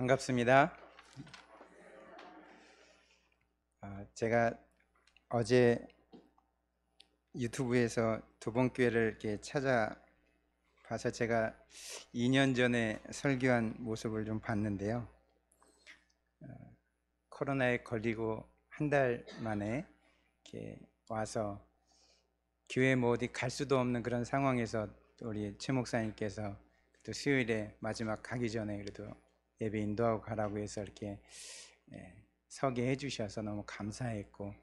반갑습니다. 제가 어제 유튜브에서 도봉교회를 이렇게 찾아봐서 제가 2년 전에 설교한 모습을 좀 봤는데요. 코로나에 걸리고 한 달 만에 이렇게 와서 교회 뭐 어디 갈 수도 없는 그런 상황에서 또 우리 최 목사님께서 또 수요일에 마지막 가기 전에 그래도 예배 인도하고 가라고 해서 이렇게 서게 해주셔서 너무 감사했고,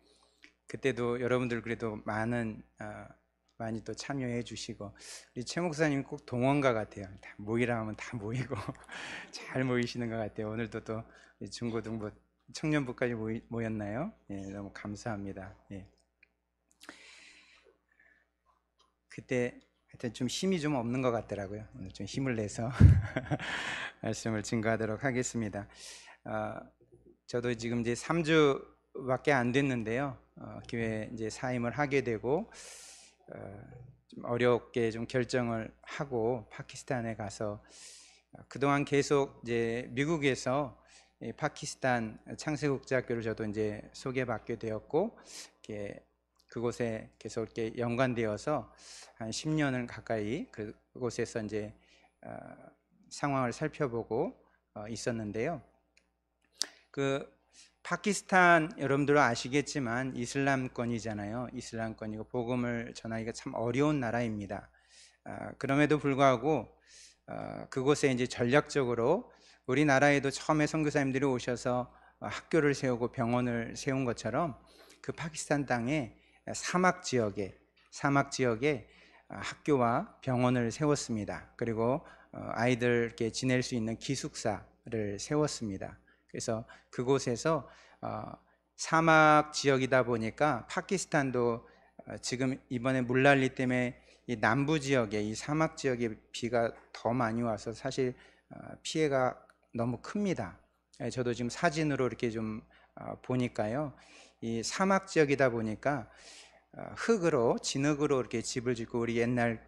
그때도 여러분들 그래도 많이 또 참여해 주시고, 우리 최 목사님 꼭 동원가 같아요. 다 모이라 하면 다 모이고 잘 모이시는 것 같아요. 오늘도 또 중고등부 청년부까지 모였나요? 너무 감사합니다. 그때 하여튼 좀 힘이 좀 없는 것 같더라고요. 오늘 좀 힘을 내서 말씀을 증거하도록 하겠습니다. 저도 지금 이제 3주밖에 안 됐는데요. 교회 이제 사임을 하게 되고, 좀 어렵게 좀 결정을 하고 파키스탄에 가서, 그동안 계속 이제 미국에서 파키스탄 창세국제학교를 저도 이제 소개받게 되었고, 이렇게 그곳에 계속 이렇게 연관되어서 한 10년을 가까이 그곳에서 이제 상황을 살펴보고 있었는데요. 그 파키스탄 여러분들 아시겠지만 이슬람권이잖아요. 이슬람권이고 복음을 전하기가 참 어려운 나라입니다. 그럼에도 불구하고 그곳에 이제 전략적으로 우리나라에도 처음에 선교사님들이 오셔서 학교를 세우고 병원을 세운 것처럼 그 파키스탄 땅에 사막 지역에 학교와 병원을 세웠습니다. 그리고 아이들께 지낼 수 있는 기숙사를 세웠습니다. 그래서 그곳에서 사막 지역이다 보니까 파키스탄도 지금 이번에 물난리 때문에 이 남부 지역에, 이 사막 지역에 비가 더 많이 와서 사실 피해가 너무 큽니다. 저도 지금 사진으로 이렇게 좀 보니까요, 이 사막 지역이다 보니까 진흙으로 이렇게 집을 짓고, 우리 옛날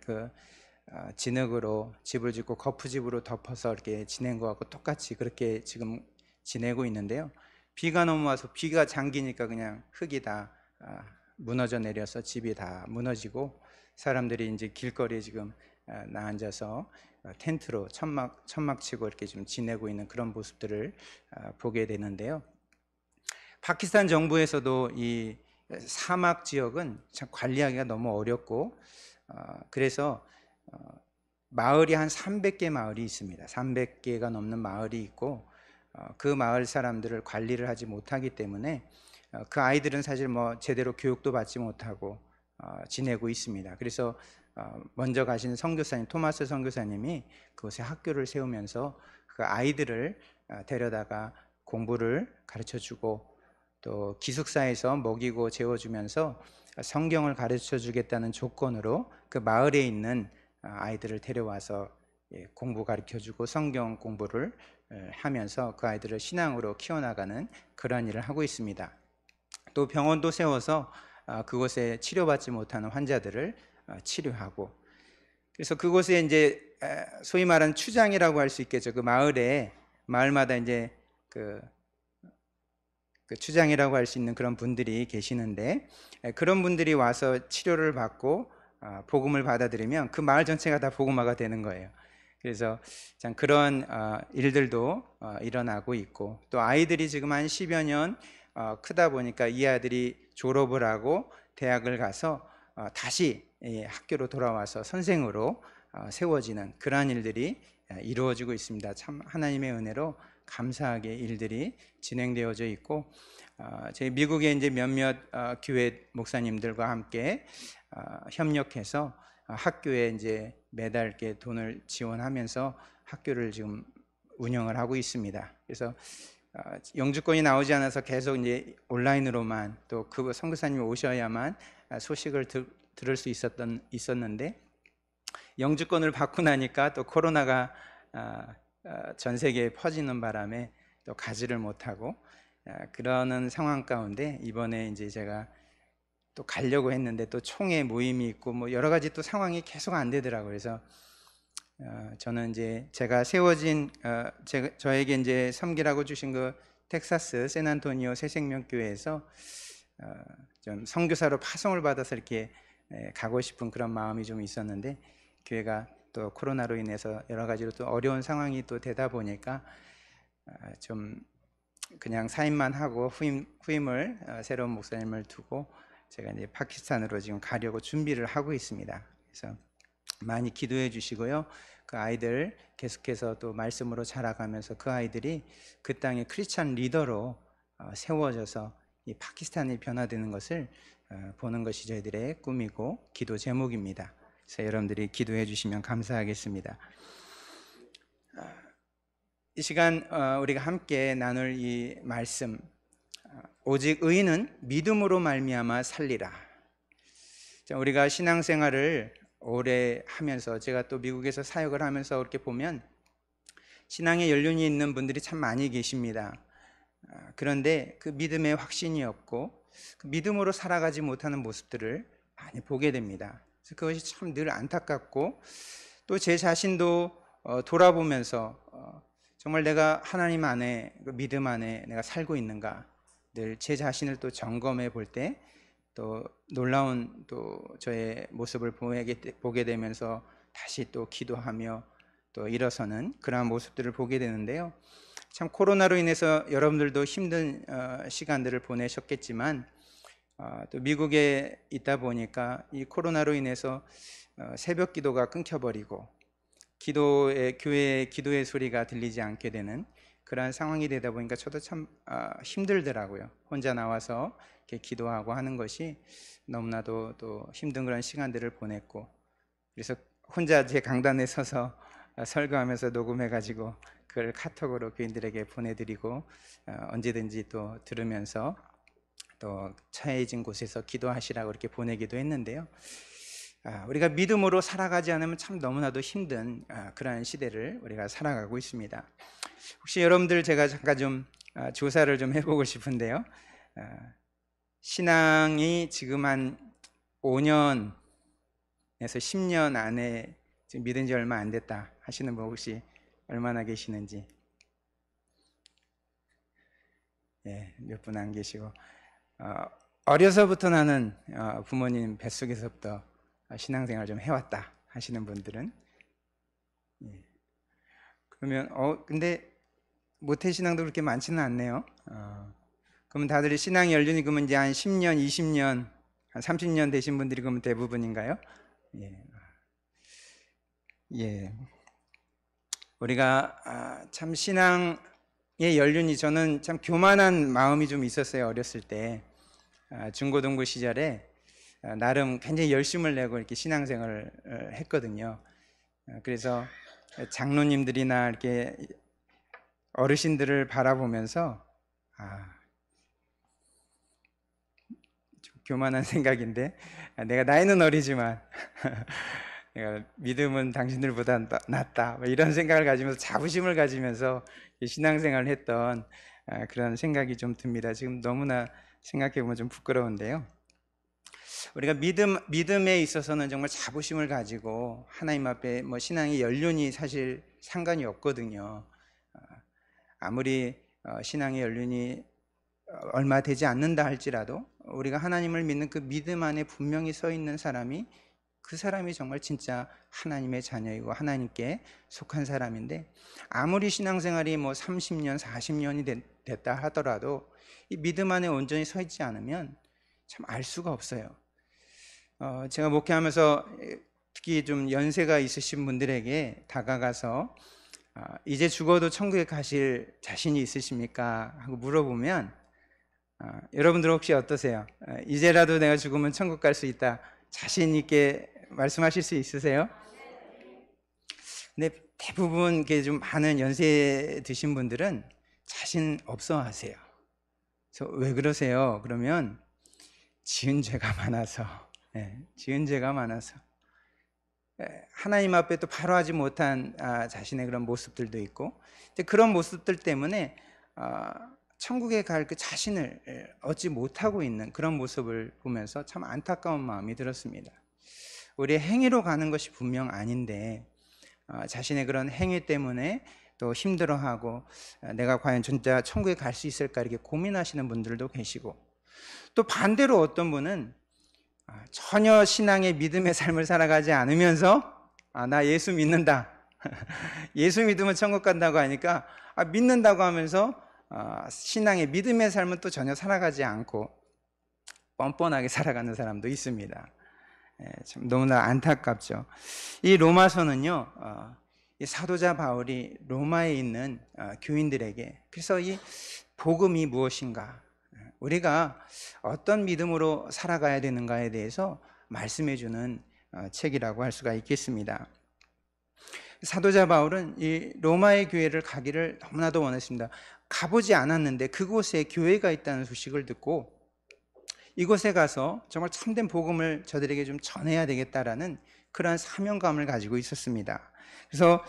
진흙으로 집을 짓고 거푸집으로 덮어서 이렇게 지낸 거하고 똑같이 그렇게 지금 지내고 있는데요. 비가 너무 와서 비가 잠기니까 그냥 흙이 다 무너져 내려서 집이 다 무너지고, 사람들이 이제 길거리에 지금 나앉아서 텐트로 천막 치고 이렇게 좀 지내고 있는 그런 모습들을 보게 되는데요. 파키스탄 정부에서도 이 사막 지역은 참 관리하기가 너무 어렵고, 그래서 마을이 한 300개 마을이 있습니다. 300개가 넘는 마을이 있고, 그 마을 사람들을 관리를 하지 못하기 때문에 그 아이들은 사실 뭐 제대로 교육도 받지 못하고 지내고 있습니다. 그래서 먼저 가신 선교사님, 토마스 선교사님이 그곳에 학교를 세우면서 그 아이들을 데려다가 공부를 가르쳐주고, 또 기숙사에서 먹이고 재워주면서 성경을 가르쳐주겠다는 조건으로 그 마을에 있는 아이들을 데려와서 공부 가르쳐주고 성경 공부를 하면서 그 아이들을 신앙으로 키워나가는 그런 일을 하고 있습니다. 또 병원도 세워서 그곳에 치료받지 못하는 환자들을 치료하고, 그래서 그곳에 이제 소위 말하는 추장이라고 할 수 있겠죠. 그 마을마다 이제 그 추장이라고 할 수 있는 그런 분들이 계시는데, 그런 분들이 와서 치료를 받고 복음을 받아들이면 그 마을 전체가 다 복음화가 되는 거예요. 그래서 참 그런 일들도 일어나고 있고, 또 아이들이 지금 한 10여 년 크다 보니까 이 아들이 졸업을 하고 대학을 가서 다시 학교로 돌아와서 선생으로 세워지는 그러한 일들이 이루어지고 있습니다. 참 하나님의 은혜로 감사하게 일들이 진행되어져 있고, 저희 미국의 이제 몇몇 교회 목사님들과 함께 협력해서 학교에 이제 매달 이렇게 돈을 지원하면서 학교를 지금 운영을 하고 있습니다. 그래서 영주권이 나오지 않아서 계속 이제 온라인으로만, 또 그 선교사님이 오셔야만 소식을 들을 수 있었는데, 영주권을 받고 나니까 또 코로나가 전 세계에 퍼지는 바람에 또 가지를 못하고 그러는 상황 가운데, 이번에 이제 제가 또 가려고 했는데 또 총회 모임이 있고 뭐 여러 가지 또 상황이 계속 안 되더라고요. 그래서 저는 이제 제가 세워진 저에게 이제 섬기라고 주신 그 텍사스 샌안토니오 새생명교회에서 좀 선교사로 파송을 받아서 이렇게 가고 싶은 그런 마음이 좀 있었는데, 교회가 또 코로나로 인해서 여러 가지로 또 어려운 상황이 또 되다 보니까 좀 그냥 사임만 하고 후임을 새로운 목사님을 두고 제가 이제 파키스탄으로 지금 가려고 준비를 하고 있습니다. 그래서 많이 기도해 주시고요. 그 아이들 계속해서 또 말씀으로 자라가면서 그 아이들이 그 땅의 크리스찬 리더로 세워져서 이 파키스탄이 변화되는 것을 보는 것이 저희들의 꿈이고 기도 제목입니다. 그래서 여러분들이 기도해 주시면 감사하겠습니다. 이 시간 우리가 함께 나눌 이 말씀, 오직 의인은 믿음으로 말미암아 살리라. 우리가 신앙생활을 오래 하면서, 제가 또 미국에서 사역을 하면서 그렇게 보면 신앙에 연륜이 있는 분들이 참 많이 계십니다. 그런데 그 믿음에 확신이 없고 그 믿음으로 살아가지 못하는 모습들을 많이 보게 됩니다. 그래서 그것이 참 늘 안타깝고, 또 제 자신도 돌아보면서 정말 내가 하나님 안에, 그 믿음 안에 내가 살고 있는가, 늘 제 자신을 또 점검해 볼 때 또 놀라운 또 저의 모습을 보게 되면서 다시 또 기도하며 또 일어서는 그러한 모습들을 보게 되는데요. 참 코로나로 인해서 여러분들도 힘든 시간들을 보내셨겠지만, 또 미국에 있다 보니까 이 코로나로 인해서 새벽 기도가 끊겨버리고 교회의 기도의 소리가 들리지 않게 되는 그러한 상황이 되다 보니까 저도 참 힘들더라고요. 혼자 나와서 이렇게 기도하고 하는 것이 너무나도 또 힘든 그런 시간들을 보냈고, 그래서 혼자 제 강단에 서서 설교하면서 녹음해가지고 그걸 카톡으로 교인들에게 보내드리고 언제든지 또 들으면서 또 처해진 곳에서 기도하시라고 이렇게 보내기도 했는데요. 우리가 믿음으로 살아가지 않으면 참 너무나도 힘든 그러한 시대를 우리가 살아가고 있습니다. 혹시 여러분들 제가 잠깐 좀 조사를 좀 해보고 싶은데요. 신앙이 지금 한 5년에서 10년 안에 지금 믿은 지 얼마 안 됐다 하시는 분 혹시 얼마나 계시는지? 예, 몇 분 안 계시고, 어려서부터 나는 부모님 뱃속에서부터 신앙생활 좀 해왔다 하시는 분들은, 예. 그러면 근데 모태신앙도 그렇게 많지는 않네요. 그러면 다들 신앙 연륜이 그러면 이제 한 10년, 20년, 한 30년 되신 분들이 그러면 대부분인가요? 예. 예. 우리가 참 신앙의 연륜이, 저는 참 교만한 마음이 좀 있었어요. 어렸을 때 중고등부 시절에 나름 굉장히 열심을 내고 이렇게 신앙생활을 했거든요. 그래서 장로님들이나 이렇게 어르신들을 바라보면서 좀 교만한 생각인데, 내가 나이는 어리지만 내가 믿음은 당신들보다 낫다, 이런 생각을 가지면서 자부심을 가지면서 신앙생활을 했던 그런 생각이 좀 듭니다. 지금 너무나 생각해보면 좀 부끄러운데요. 우리가 믿음에 있어서는 정말 자부심을 가지고 하나님 앞에 신앙의 연륜이 사실 상관이 없거든요. 아무리 신앙의 연륜이 얼마 되지 않는다 할지라도 우리가 하나님을 믿는 그 믿음 안에 분명히 서 있는 사람이, 그 사람이 정말 진짜 하나님의 자녀이고 하나님께 속한 사람인데, 아무리 신앙생활이 30년, 40년이 됐다 하더라도 이 믿음 안에 온전히 서 있지 않으면 참 알 수가 없어요. 제가 목회하면서 특히 좀 연세가 있으신 분들에게 다가가서 이제 죽어도 천국에 가실 자신이 있으십니까? 하고 물어보면 여러분들 혹시 어떠세요? 이제라도 내가 죽으면 천국 갈 수 있다, 자신 있게 말씀하실 수 있으세요? 근데 대부분 좀 많은 연세 드신 분들은 자신 없어 하세요. 그래서 왜 그러세요? 그러면 지은 죄가 많아서, 지은 죄가 많아서, 하나님 앞에 또 바로 하지 못한 자신의 그런 모습들도 있고, 그런 모습들 때문에 천국에 갈 그 자신을 얻지 못하고 있는 그런 모습을 보면서 참 안타까운 마음이 들었습니다. 우리의 행위로 가는 것이 분명 아닌데 자신의 그런 행위 때문에 또 힘들어하고 내가 과연 진짜 천국에 갈 수 있을까 이렇게 고민하시는 분들도 계시고, 또 반대로 어떤 분은 전혀 신앙의 믿음의 삶을 살아가지 않으면서 나 예수 믿는다 예수 믿으면 천국 간다고 하니까 믿는다고 하면서 신앙의 믿음의 삶은 또 전혀 살아가지 않고 뻔뻔하게 살아가는 사람도 있습니다. 참 너무나 안타깝죠. 이 로마서는요, 이 사도자 바울이 로마에 있는 교인들에게, 그래서 이 복음이 무엇인가, 우리가 어떤 믿음으로 살아가야 되는가에 대해서 말씀해 주는 책이라고 할 수가 있겠습니다. 사도자 바울은 이 로마의 교회를 가기를 너무나도 원했습니다. 가보지 않았는데 그곳에 교회가 있다는 소식을 듣고 이곳에 가서 정말 참된 복음을 저들에게 좀 전해야 되겠다라는 그러한 사명감을 가지고 있었습니다. 그래서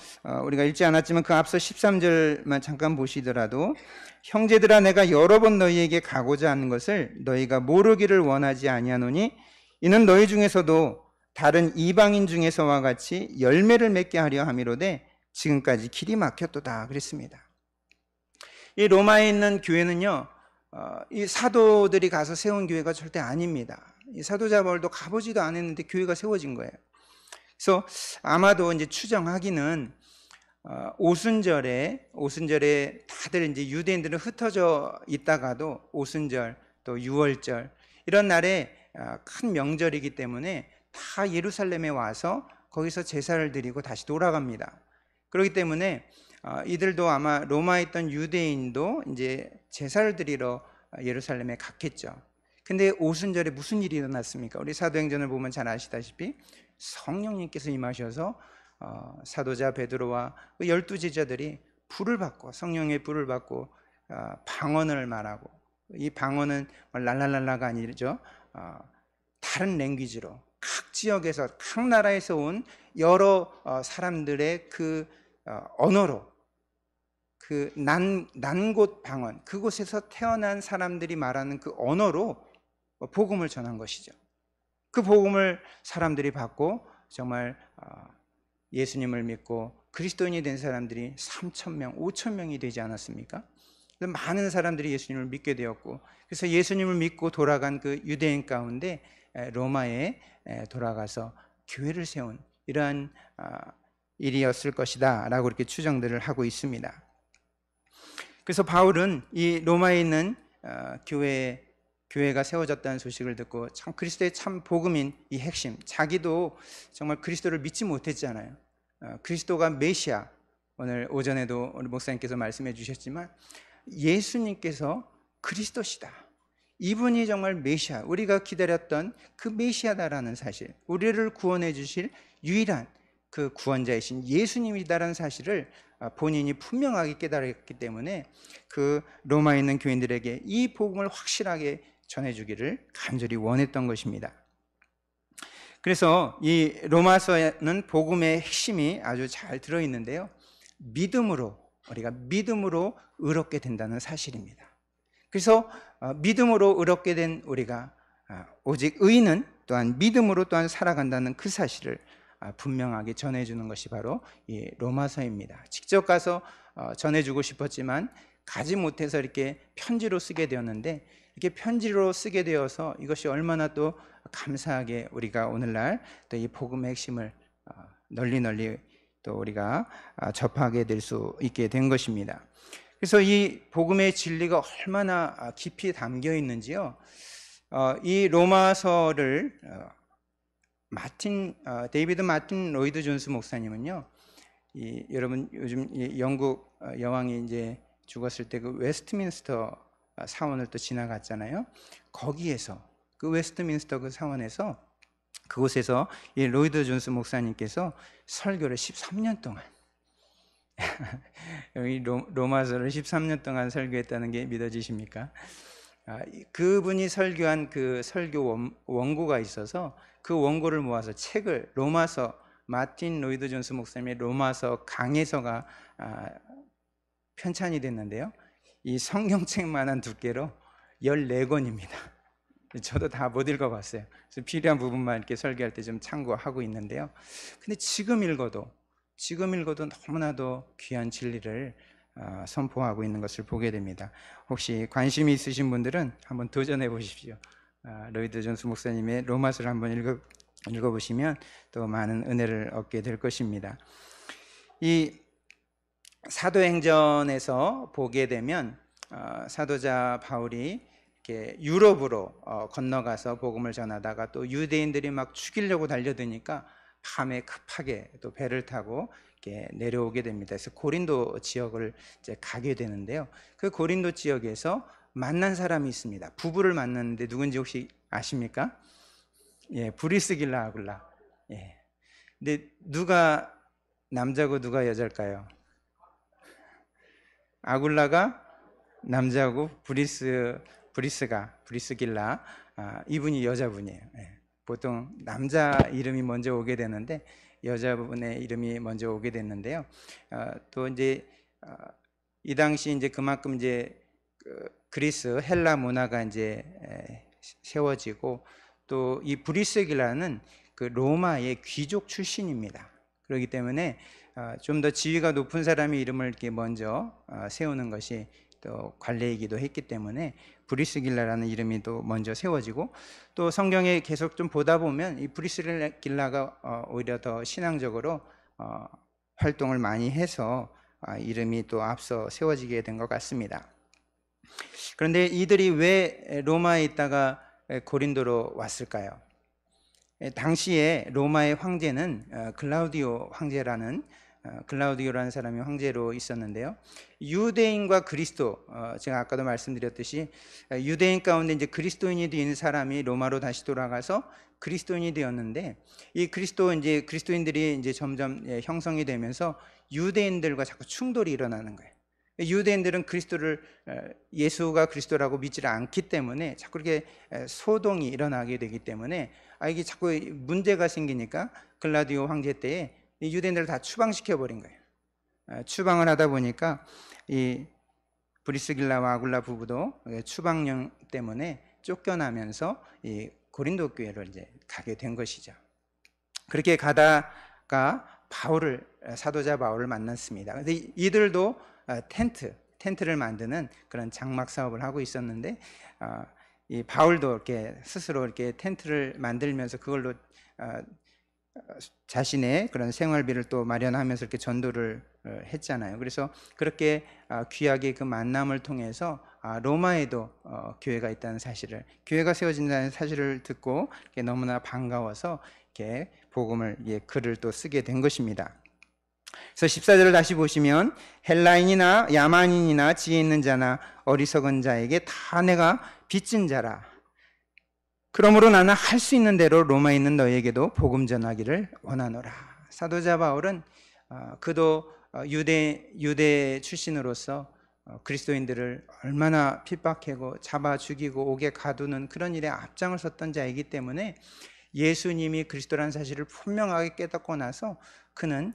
우리가 읽지 않았지만 그 앞서 13절만 잠깐 보시더라도, 형제들아 내가 여러 번 너희에게 가고자 하는 것을 너희가 모르기를 원하지 아니하노니 이는 너희 중에서도 다른 이방인 중에서와 같이 열매를 맺게 하려 함이로되 지금까지 길이 막혔도다 그랬습니다. 이 로마에 있는 교회는요, 이 사도들이 가서 세운 교회가 절대 아닙니다. 이 사도자 바울도 가보지도 않았는데 교회가 세워진 거예요. 그래서 아마도 이제 추정하기는 오순절에 다들 이제 유대인들은 흩어져 있다가도 오순절 또 유월절 이런 날에 큰 명절이기 때문에 다 예루살렘에 와서 거기서 제사를 드리고 다시 돌아갑니다. 그렇기 때문에 이들도 아마 로마에 있던 유대인도 이제 제사를 드리러 예루살렘에 갔겠죠. 근데 오순절에 무슨 일이 일어났습니까? 우리 사도행전을 보면 잘 아시다시피 성령님께서 임하셔서 사도자 베드로와 12제자들이 불을 받고, 성령의 불을 받고 방언을 말하고, 이 방언은 랄랄랄라가 아니죠. 다른 랭귀지로 각 지역에서 각 나라에서 온 여러 사람들의 그 언어로, 그 난곳 방언, 그곳에서 태어난 사람들이 말하는 그 언어로 복음을 전한 것이죠. 그 복음을 사람들이 받고 정말 예수님을 믿고 그리스도인이 된 사람들이 3,000명, 5,000명이 되지 않았습니까? 많은 사람들이 예수님을 믿게 되었고, 그래서 예수님을 믿고 돌아간 그 유대인 가운데 로마에 돌아가서 교회를 세운 이러한 일이었을 것이다 라고 이렇게 추정들을 하고 있습니다. 그래서 바울은 이 로마에 있는 교회가 세워졌다는 소식을 듣고 참 그리스도의 참 복음인 이 핵심, 자기도 정말 그리스도를 믿지 못했잖아요. 그리스도가 메시아, 오늘 오전에도 우리 목사님께서 말씀해 주셨지만 예수님께서 그리스도시다, 이분이 정말 메시아, 우리가 기다렸던 그 메시아다라는 사실, 우리를 구원해 주실 유일한 그 구원자이신 예수님이다라는 사실을 본인이 분명하게 깨달았기 때문에 그 로마에 있는 교인들에게 이 복음을 확실하게 전해주기를 간절히 원했던 것입니다. 그래서 이 로마서에는 복음의 핵심이 아주 잘 들어있는데요, 믿음으로, 우리가 믿음으로 의롭게 된다는 사실입니다. 그래서 믿음으로 의롭게 된 우리가 오직 의인은 또한 믿음으로 또한 살아간다는 그 사실을 분명하게 전해주는 것이 바로 이 로마서입니다. 직접 가서 전해주고 싶었지만 가지 못해서 이렇게 편지로 쓰게 되었는데, 이렇게 편지로 쓰게 되어서 이것이 얼마나 또 감사하게 우리가 오늘날 또 이 복음의 핵심을 널리 또 우리가 접하게 될 수 있게 된 것입니다. 그래서 이 복음의 진리가 얼마나 깊이 담겨 있는지요, 이 로마서를 데이비드 마틴 로이드 존스 목사님은요, 여러분 요즘 영국 여왕이 이제 죽었을 때 그 웨스트민스터 사원을 또 지나갔잖아요. 거기에서 그 웨스트민스터 그 사원에서, 그곳에서 이 로이드 존스 목사님께서 설교를 13년 동안 여기 로마서를 13년 동안 설교했다는 게 믿어지십니까? 그분이 설교한 그 설교 원고가 있어서 그 원고를 모아서 책을, 로마서, 마틴 로이드 존스 목사님의 로마서 강해서가 편찬이 됐는데요, 이 성경책만한 두께로 14권입니다. 저도 다 못 읽어봤어요. 그래서 필요한 부분만 이렇게 설교할 때 좀 참고하고 있는데요, 근데 지금 읽어도 지금 읽어도 너무나도 귀한 진리를 선포하고 있는 것을 보게 됩니다. 혹시 관심이 있으신 분들은 한번 도전해 보십시오. 로이드 존스 목사님의 로마서를 한번 읽어보시면 또 많은 은혜를 얻게 될 것입니다. 이 사도행전에서 보게 되면 사도자 바울이 이렇게 유럽으로 건너가서 복음을 전하다가 또 유대인들이 막 죽이려고 달려드니까 밤에 급하게 또 배를 타고 이렇게 내려오게 됩니다. 그래서 고린도 지역을 이제 가게 되는데요. 그 고린도 지역에서 만난 사람이 있습니다. 부부를 만났는데 누군지 혹시 아십니까? 예, 브리스길라 아굴라. 예. 근데 누가 남자고 누가 여자일까요? 아굴라가 남자고 브리스길라 이분이 여자분이에요. 예. 보통 남자 이름이 먼저 오게 되는데 여자분의 이름이 먼저 오게 됐는데요. 또 이제 이 당시 이제 그만큼 이제 그리스 헬라 문화가 이제 세워지고 또 이 브리스길라는 그 로마의 귀족 출신입니다. 그렇기 때문에 좀 더 지위가 높은 사람의 이름을 이렇게 먼저 세우는 것이 또 관례이기도 했기 때문에 브리스길라라는 이름이 또 먼저 세워지고 또 성경에 계속 좀 보다 보면 이 브리스길라가 오히려 더 신앙적으로 활동을 많이 해서 이름이 또 앞서 세워지게 된 것 같습니다. 그런데 이들이 왜 로마에 있다가 고린도로 왔을까요? 당시에 로마의 황제는 글라우디오 황제라는 글라우디오라는 사람이 황제로 있었는데요. 유대인과 그리스도, 제가 아까도 말씀드렸듯이 유대인 가운데 이제 그리스도인이 된 사람이 로마로 다시 돌아가서 그리스도인이 되었는데 이 그리스도인들이 이제 점점 형성이 되면서 유대인들과 자꾸 충돌이 일어나는 거예요. 유대인들은 예수가 그리스도라고 믿지 않기 때문에 자꾸 이렇게 소동이 일어나게 되기 때문에 이게 자꾸 문제가 생기니까 글라디오 황제 때에 유대인들을 다 추방시켜 버린 거예요. 추방을 하다 보니까 이 브리스길라와 아굴라 부부도 추방령 때문에 쫓겨나면서 이 고린도 교회를 이제 가게 된 것이죠. 그렇게 가다가 사도자 바울을 만났습니다. 근데 이들도 텐트를 만드는 그런 장막 사업을 하고 있었는데 이 바울도 이렇게 스스로 이렇게 텐트를 만들면서 그걸로 자신의 그런 생활비를 또 마련하면서 이렇게 전도를 했잖아요. 그래서 그렇게 귀하게 그 만남을 통해서 로마에도 교회가 있다는 사실을, 교회가 세워진다는 사실을 듣고 너무나 반가워서 이렇게 복음을 글을 또 쓰게 된 것입니다. 그래서 14절을 다시 보시면 헬라인이나 야만인이나 지혜 있는 자나 어리석은 자에게 다 내가 빚진 자라. 그러므로 나는 할 수 있는 대로 로마에 있는 너에게도 복음 전하기를 원하노라. 사도자 바울은 그도 유대 출신으로서 그리스도인들을 얼마나 핍박하고 잡아 죽이고 옥에 가두는 그런 일에 앞장을 섰던 자이기 때문에 예수님이 그리스도라는 사실을 분명하게 깨닫고 나서 그는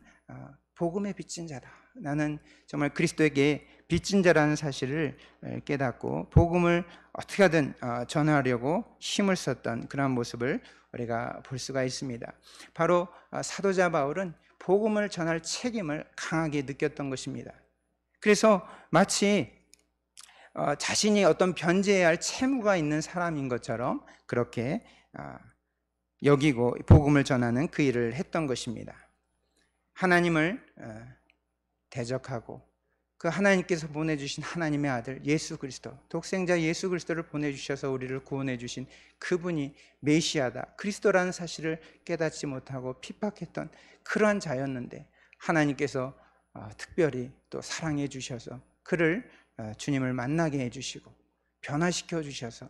복음에 빚진 자다. 나는 정말 그리스도에게 빚진 자라는 사실을 깨닫고 복음을 어떻게 하든 전하려고 힘을 썼던 그런 모습을 우리가 볼 수가 있습니다. 바로 사도자 바울은 복음을 전할 책임을 강하게 느꼈던 것입니다. 그래서 마치 자신이 어떤 변제해야 할 채무가 있는 사람인 것처럼 그렇게 여기고 복음을 전하는 그 일을 했던 것입니다. 하나님을 대적하고 그 하나님께서 보내주신 하나님의 아들 예수 그리스도, 독생자 예수 그리스도를 보내주셔서 우리를 구원해 주신 그분이 메시아다, 그리스도라는 사실을 깨닫지 못하고 핍박했던 그러한 자였는데 하나님께서 특별히 또 사랑해 주셔서 그를 주님을 만나게 해주시고 변화시켜 주셔서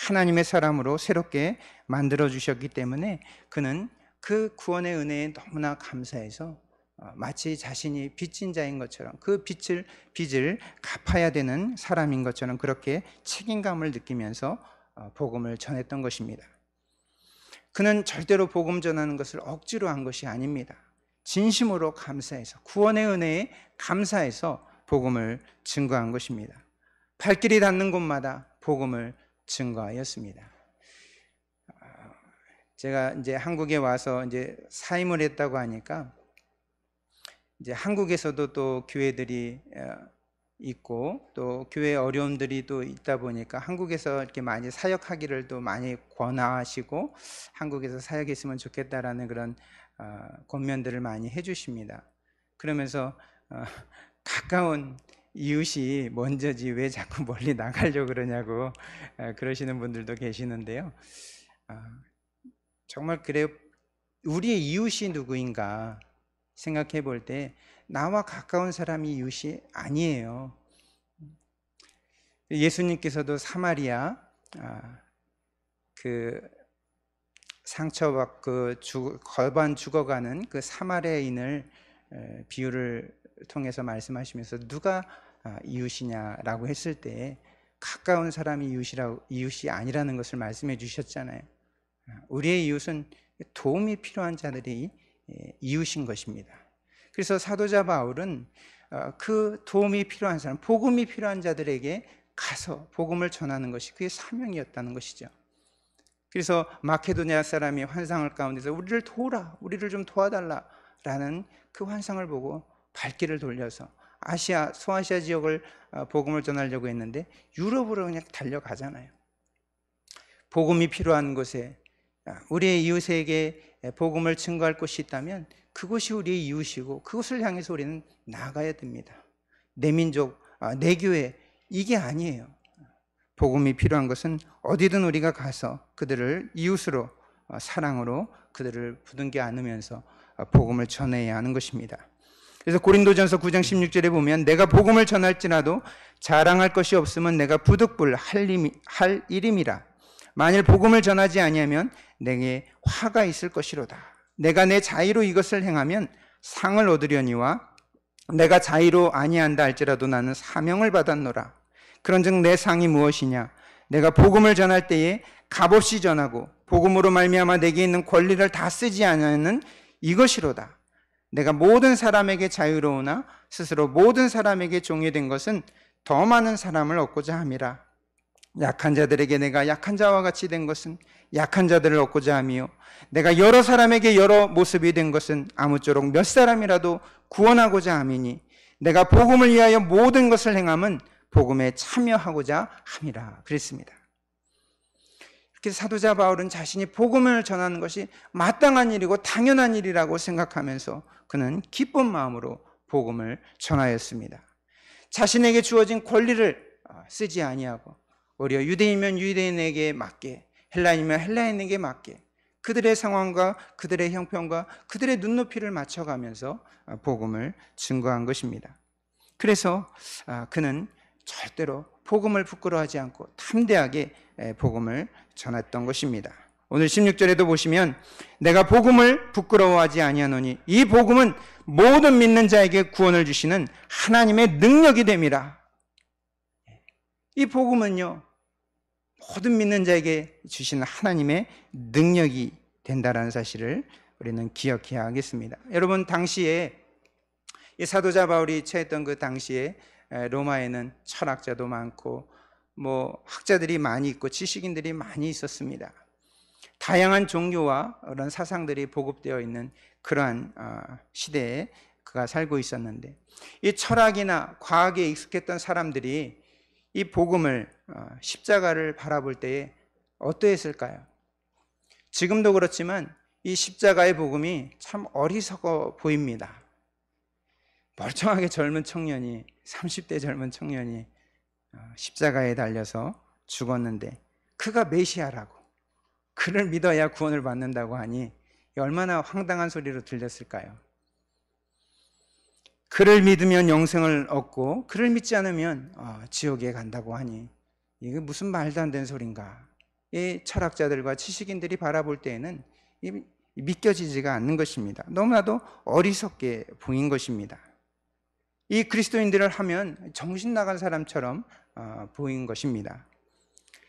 하나님의 사람으로 새롭게 만들어 주셨기 때문에 그는 그 구원의 은혜에 너무나 감사해서 마치 자신이 빚진 자인 것처럼 그 빚을 갚아야 되는 사람인 것처럼 그렇게 책임감을 느끼면서 복음을 전했던 것입니다. 그는 절대로 복음 전하는 것을 억지로 한 것이 아닙니다. 진심으로 감사해서, 구원의 은혜에 감사해서 복음을 증거한 것입니다. 발길이 닿는 곳마다 복음을 증거하였습니다. 제가 이제 한국에 와서 이제 사임을 했다고 하니까 이제 한국에서도 또 교회들이 있고 또 교회 어려움들이 또 있다 보니까 한국에서 이렇게 많이 사역하기를 또 많이 권하시고 한국에서 사역했으면 좋겠다라는 그런 권면들을 많이 해주십니다. 그러면서 가까운 이웃이 먼저지 왜 자꾸 멀리 나가려고 그러냐고 그러시는 분들도 계시는데요. 정말 그래요. 우리의 이웃이 누구인가 생각해 볼 때 나와 가까운 사람이 이웃이 아니에요. 예수님께서도 사마리아 그 상처받고 걸반 죽어가는 그 사마리아인을 비유를 통해서 말씀하시면서 누가 이웃이냐라고 했을 때 가까운 사람이 이웃이 아니라는 것을 말씀해 주셨잖아요. 우리의 이웃은 도움이 필요한 자들이 이웃인 것입니다. 그래서 사도자 바울은 그 도움이 필요한 사람, 복음이 필요한 자들에게 가서 복음을 전하는 것이 그의 사명이었다는 것이죠. 그래서 마케도니아 사람이 환상을 가운데서 우리를 도우라, 우리를 좀 도와달라라는 그 환상을 보고 발길을 돌려서 소아시아 지역을 복음을 전하려고 했는데 유럽으로 그냥 달려가잖아요. 복음이 필요한 곳에 우리의 이웃에게 복음을 증거할 곳이 있다면 그곳이 우리의 이웃이고 그곳을 향해서 우리는 나아가야 됩니다. 내 민족, 내 교회, 이게 아니에요. 복음이 필요한 것은 어디든 우리가 가서 그들을 이웃으로 사랑으로 그들을 부둥켜 안으면서 복음을 전해야 하는 것입니다. 그래서 고린도전서 9장 16절에 보면 내가 복음을 전할지라도 자랑할 것이 없으면 내가 부득불 할 일임이라. 만일 복음을 전하지 아니하면 내게 화가 있을 것이로다. 내가 내 자의로 이것을 행하면 상을 얻으려니와 내가 자의로 아니한다 할지라도 나는 사명을 받았노라. 그런즉 내 상이 무엇이냐? 내가 복음을 전할 때에 값없이 전하고 복음으로 말미암아 내게 있는 권리를 다 쓰지 않는 이것이로다. 내가 모든 사람에게 자유로우나 스스로 모든 사람에게 종이 된 것은 더 많은 사람을 얻고자 함이라. 약한 자들에게 내가 약한 자와 같이 된 것은 약한 자들을 얻고자 함이요 내가 여러 사람에게 여러 모습이 된 것은 아무쪼록 몇 사람이라도 구원하고자 함이니 내가 복음을 위하여 모든 것을 행함은 복음에 참여하고자 함이라 그랬습니다. 이렇게 사도자 바울은 자신이 복음을 전하는 것이 마땅한 일이고 당연한 일이라고 생각하면서 그는 기쁜 마음으로 복음을 전하였습니다. 자신에게 주어진 권리를 쓰지 아니하고 오히려 유대인이면 유대인에게 맞게, 헬라인이면 헬라인에게 맞게 그들의 상황과 그들의 형편과 그들의 눈높이를 맞춰가면서 복음을 증거한 것입니다. 그래서 그는 절대로 복음을 부끄러워하지 않고 담대하게 복음을 전했던 것입니다. 오늘 16절에도 보시면 내가 복음을 부끄러워하지 아니하노니 이 복음은 모든 믿는 자에게 구원을 주시는 하나님의 능력이 됨이라. 이 복음은요 모든 믿는 자에게 주시는 하나님의 능력이 된다라는 사실을 우리는 기억해야 하겠습니다. 여러분 당시에 이 사도자 바울이 처했던 그 당시에 로마에는 철학자도 많고 학자들이 많이 있고 지식인들이 많이 있었습니다. 다양한 종교와 그런 사상들이 보급되어 있는 그러한 시대에 그가 살고 있었는데 이 철학이나 과학에 익숙했던 사람들이 이 복음을 십자가를 바라볼 때에 어떠했을까요? 지금도 그렇지만 이 십자가의 복음이 참 어리석어 보입니다. 멀쩡하게 젊은 청년이 30대 젊은 청년이 십자가에 달려서 죽었는데 그가 메시아라고 그를 믿어야 구원을 받는다고 하니 얼마나 황당한 소리로 들렸을까요? 그를 믿으면 영생을 얻고 그를 믿지 않으면 지옥에 간다고 하니 이게 무슨 말도 안 되는 소린가. 이 철학자들과 지식인들이 바라볼 때에는 믿겨지지가 않는 것입니다. 너무나도 어리석게 보인 것입니다. 이 그리스도인들을 하면 정신 나간 사람처럼 보인 것입니다.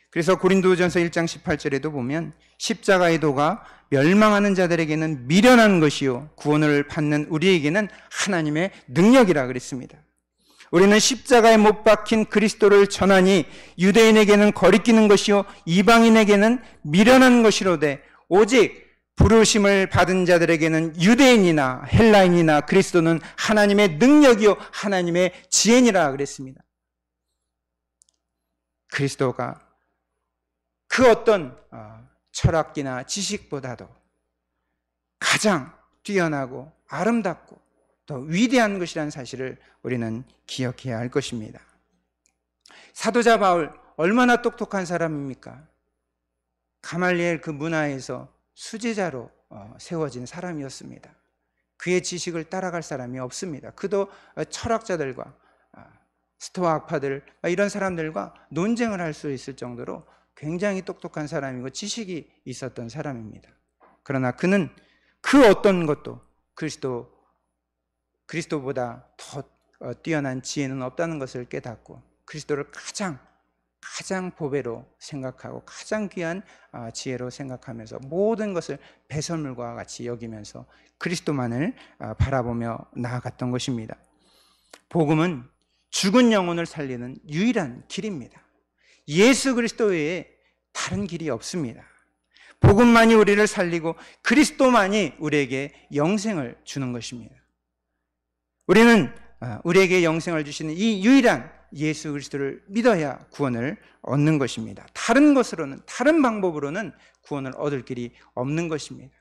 그래서 고린도전서 1장 18절에도 보면 십자가의 도가 멸망하는 자들에게는 미련한 것이요 구원을 받는 우리에게는 하나님의 능력이라 그랬습니다. 우리는 십자가에 못 박힌 그리스도를 전하니 유대인에게는 거리끼는 것이요 이방인에게는 미련한 것이로되 오직 부르심을 받은 자들에게는 유대인이나 헬라인이나 그리스도는 하나님의 능력이요 하나님의 지혜니라 그랬습니다. 그리스도가 그 어떤 철학기나 지식보다도 가장 뛰어나고 아름답고 더 위대한 것이라는 사실을 우리는 기억해야 할 것입니다. 사도자 바울 얼마나 똑똑한 사람입니까? 가말리엘 그 문화에서 수제자로 세워진 사람이었습니다. 그의 지식을 따라갈 사람이 없습니다. 그도 철학자들과 스토아 학파들 이런 사람들과 논쟁을 할 수 있을 정도로 굉장히 똑똑한 사람이고 지식이 있었던 사람입니다. 그러나 그는 그 어떤 것도 그리스도보다 더 뛰어난 지혜는 없다는 것을 깨닫고 그리스도를 가장 보배로 생각하고 가장 귀한 지혜로 생각하면서 모든 것을 배설물과 같이 여기면서 그리스도만을 바라보며 나아갔던 것입니다. 복음은 죽은 영혼을 살리는 유일한 길입니다. 예수 그리스도 외에 다른 길이 없습니다. 복음만이 우리를 살리고 그리스도만이 우리에게 영생을 주는 것입니다. 우리는 우리에게 영생을 주시는 이 유일한 예수 그리스도를 믿어야 구원을 얻는 것입니다. 다른 것으로는, 다른 방법으로는 구원을 얻을 길이 없는 것입니다.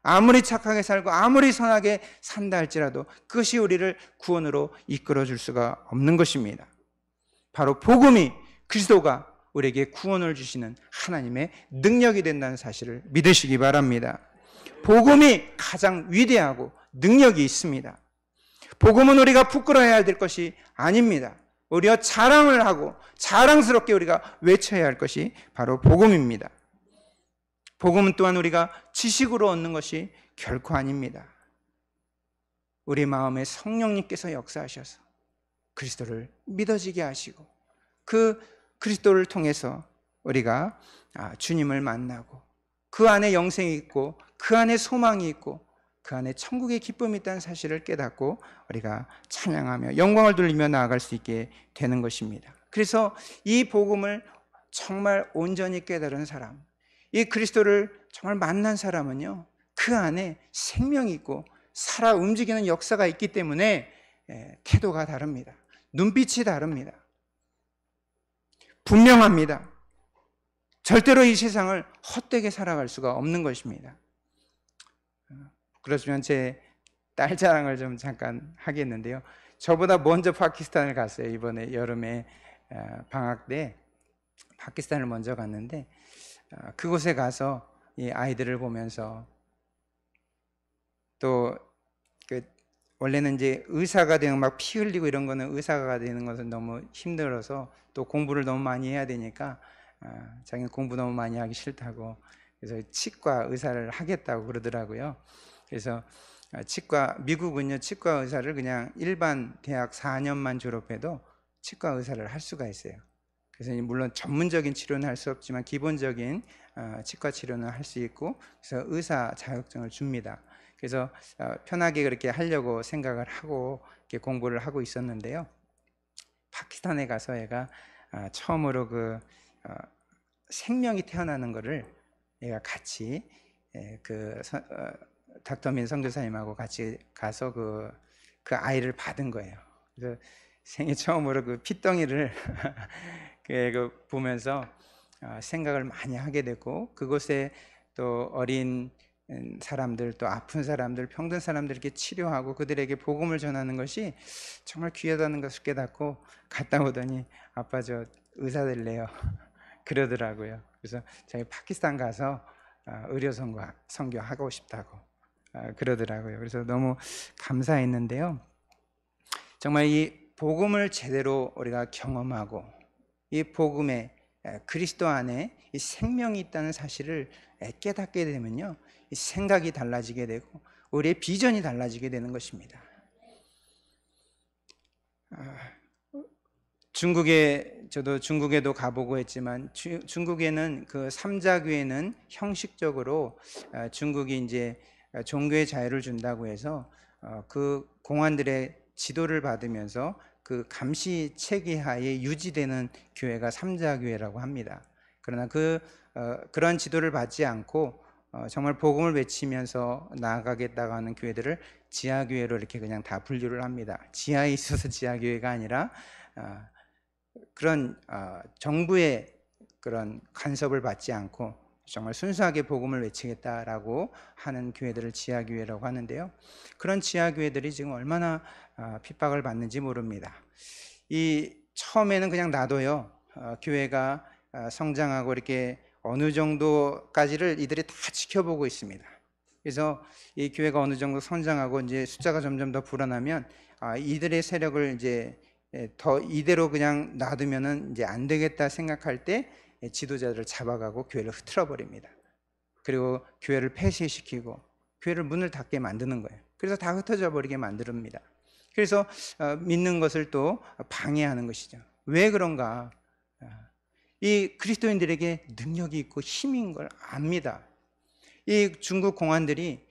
아무리 착하게 살고 아무리 선하게 산다 할지라도 그것이 우리를 구원으로 이끌어 줄 수가 없는 것입니다. 바로 복음이 그리스도가 우리에게 구원을 주시는 하나님의 능력이 된다는 사실을 믿으시기 바랍니다. 복음이 가장 위대하고 능력이 있습니다. 복음은 우리가 부끄러워해야 될 것이 아닙니다. 오히려 자랑을 하고 자랑스럽게 우리가 외쳐야 할 것이 바로 복음입니다. 복음은 또한 우리가 지식으로 얻는 것이 결코 아닙니다. 우리 마음에 성령님께서 역사하셔서 그리스도를 믿어지게 하시고 그 그리스도를 통해서 우리가 주님을 만나고 그 안에 영생이 있고 그 안에 소망이 있고 그 안에 천국의 기쁨이 있다는 사실을 깨닫고 우리가 찬양하며 영광을 돌리며 나아갈 수 있게 되는 것입니다. 그래서 이 복음을 정말 온전히 깨달은 사람, 이 그리스도를 정말 만난 사람은요, 그 안에 생명이 있고 살아 움직이는 역사가 있기 때문에 태도가 다릅니다. 눈빛이 다릅니다. 분명합니다. 절대로 이 세상을 헛되게 살아갈 수가 없는 것입니다. 그렇지만 제 딸 자랑을 좀 잠깐 하겠는데요. 저보다 먼저 파키스탄을 갔어요. 이번에 여름에 방학 때 파키스탄을 먼저 갔는데 그곳에 가서 이 아이들을 보면서 또 원래는 이제 의사가 되는 막 피 흘리고 이런 거는 의사가 되는 것은 너무 힘들어서 또 공부를 너무 많이 해야 되니까 자기는 공부 너무 많이 하기 싫다고 그래서 치과 의사를 하겠다고 그러더라고요. 그래서 미국은요 치과 의사를 그냥 일반 대학 4년만 졸업해도 치과 의사를 할 수가 있어요. 그래서 물론 전문적인 치료는 할 수 없지만 기본적인 치과 치료는 할 수 있고 그래서 의사 자격증을 줍니다. 그래서 편하게 그렇게 하려고 생각을 하고 이렇게 공부를 하고 있었는데요. 파키스탄에 가서 얘가 처음으로 생명이 태어나는 거를 얘가 같이 닥터민 선교사님하고 같이 가서 그 아이를 받은 거예요. 그래서 생애 처음으로 그 핏덩이를 보면서 생각을 많이 하게 되고 그곳에 또 어린 사람들 또 아픈 사람들 병든 사람들 이렇게 치료하고 그들에게 복음을 전하는 것이 정말 귀하다는 것을 깨닫고 갔다 오더니 아빠 저 의사 될래요 그러더라고요. 그래서 자기 파키스탄 가서 의료 선교하고 싶다고 그러더라고요. 그래서 너무 감사했는데요. 정말 이 복음을 제대로 우리가 경험하고 이 복음에 그리스도 안에 이 생명이 있다는 사실을 깨닫게 되면요, 이 생각이 달라지게 되고 우리의 비전이 달라지게 되는 것입니다. 저도 중국에도 가보고 했지만 중국에는 그 삼자교회는 형식적으로 중국이 이제 종교의 자유를 준다고 해서 그 공안들의 지도를 받으면서 그 감시 체계 하에 유지되는 교회가 삼자교회라고 합니다. 그러나 그런 지도를 받지 않고 정말 복음을 외치면서 나아가겠다고 하는 교회들을 지하교회로 이렇게 그냥 다 분류를 합니다. 지하에 있어서 지하교회가 아니라 그런 정부의 그런 간섭을 받지 않고 정말 순수하게 복음을 외치겠다라고 하는 교회들을 지하교회라고 하는데요. 그런 지하교회들이 지금 얼마나 핍박을 받는지 모릅니다. 처음에는 그냥 놔둬요. 교회가 성장하고 이렇게 어느 정도까지를 이들이 다 지켜보고 있습니다. 그래서 이 교회가 어느 정도 성장하고 이제 숫자가 점점 더 불어나면 이들의 세력을 이제 더 이대로 그냥 놔두면은 이제 안 되겠다 생각할 때 지도자들을 잡아가고 교회를 흐트러 버립니다. 그리고 교회를 폐쇄시키고 교회를 문을 닫게 만드는 거예요. 그래서 다 흩어져 버리게 만듭니다. 그래서 믿는 것을 또 방해하는 것이죠. 왜 그런가? 이 그리스도인들에게 능력이 있고 힘인 걸 압니다. 이 중국 공안들이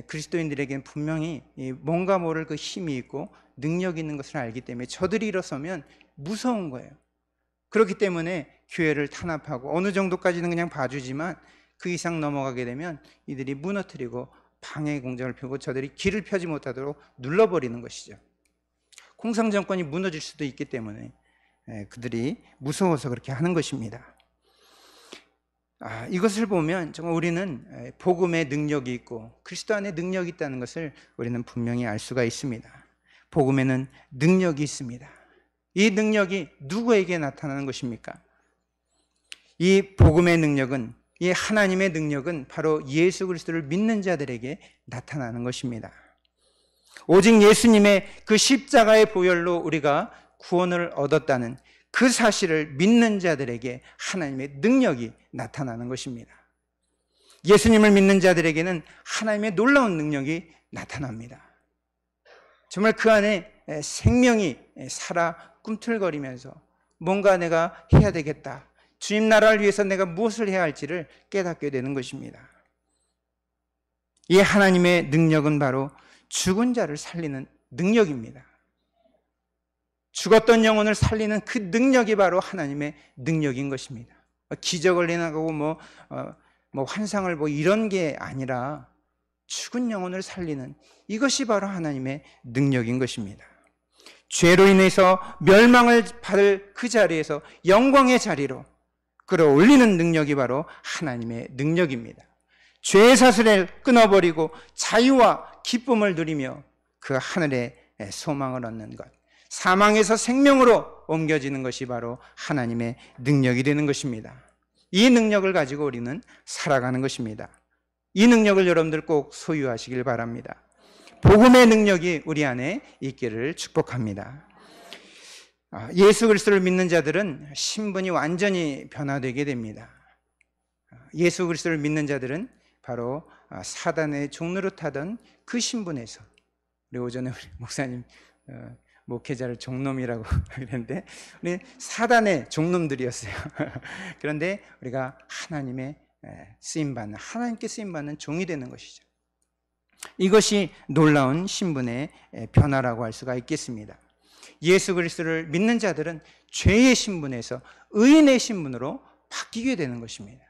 그리스도인들에게는 분명히 뭔가 모를 그 힘이 있고 능력이 있는 것을 알기 때문에 저들이 일어서면 무서운 거예요. 그렇기 때문에 교회를 탄압하고 어느 정도까지는 그냥 봐주지만 그 이상 넘어가게 되면 이들이 무너뜨리고 방해 공작을 펴고 저들이 길을 펴지 못하도록 눌러버리는 것이죠. 공산정권이 무너질 수도 있기 때문에 그들이 무서워서 그렇게 하는 것입니다. 이것을 보면 정말 우리는 복음의 능력이 있고 그리스도 안에 능력이 있다는 것을 우리는 분명히 알 수가 있습니다. 복음에는 능력이 있습니다. 이 능력이 누구에게 나타나는 것입니까? 이 복음의 능력은, 이 하나님의 능력은 바로 예수 그리스도를 믿는 자들에게 나타나는 것입니다. 오직 예수님의 그 십자가의 보혈로 우리가 구원을 얻었다는 그 사실을 믿는 자들에게 하나님의 능력이 나타나는 것입니다. 예수님을 믿는 자들에게는 하나님의 놀라운 능력이 나타납니다. 정말 그 안에 생명이 살아 꿈틀거리면서 뭔가 내가 해야 되겠다, 주님 나라를 위해서 내가 무엇을 해야 할지를 깨닫게 되는 것입니다. 이 하나님의 능력은 바로 죽은 자를 살리는 능력입니다. 죽었던 영혼을 살리는 그 능력이 바로 하나님의 능력인 것입니다. 기적을 행하고 뭐 환상을 이런 게 아니라 죽은 영혼을 살리는 이것이 바로 하나님의 능력인 것입니다. 죄로 인해서 멸망을 받을 그 자리에서 영광의 자리로 끌어올리는 능력이 바로 하나님의 능력입니다. 죄의 사슬을 끊어버리고 자유와 기쁨을 누리며 그 하늘의 소망을 얻는 것, 사망에서 생명으로 옮겨지는 것이 바로 하나님의 능력이 되는 것입니다. 이 능력을 가지고 우리는 살아가는 것입니다. 이 능력을 여러분들 꼭 소유하시길 바랍니다. 복음의 능력이 우리 안에 있기를 축복합니다. 예수 그리스도를 믿는 자들은 신분이 완전히 변화되게 됩니다. 예수 그리스도를 믿는 자들은 바로 사단의 종로를 타던 그 신분에서, 우리 오전에 우리 목사님 목회자를 종놈이라고 그랬는데 우리 사단의 종놈들이었어요. 그런데 우리가 하나님의 쓰임받는, 하나님께 쓰임받는 종이 되는 것이죠. 이것이 놀라운 신분의 변화라고 할 수가 있겠습니다. 예수 그리스도를 믿는 자들은 죄의 신분에서 의인의 신분으로 바뀌게 되는 것입니다.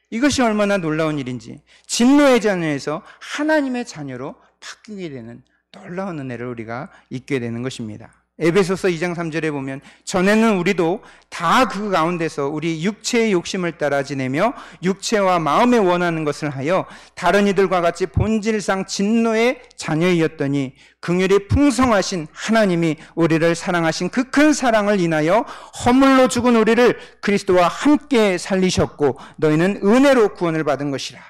이것이 얼마나 놀라운 일인지, 진노의 자녀에서 하나님의 자녀로 바뀌게 되는 놀라운 은혜를 우리가 잊게 되는 것입니다. 에베소서 2장 3절에 보면 전에는 우리도 다 그 가운데서 우리 육체의 욕심을 따라 지내며 육체와 마음에 원하는 것을 하여 다른 이들과 같이 본질상 진노의 자녀이었더니 긍휼이 풍성하신 하나님이 우리를 사랑하신 그 큰 사랑을 인하여 허물로 죽은 우리를 그리스도와 함께 살리셨고 너희는 은혜로 구원을 받은 것이라.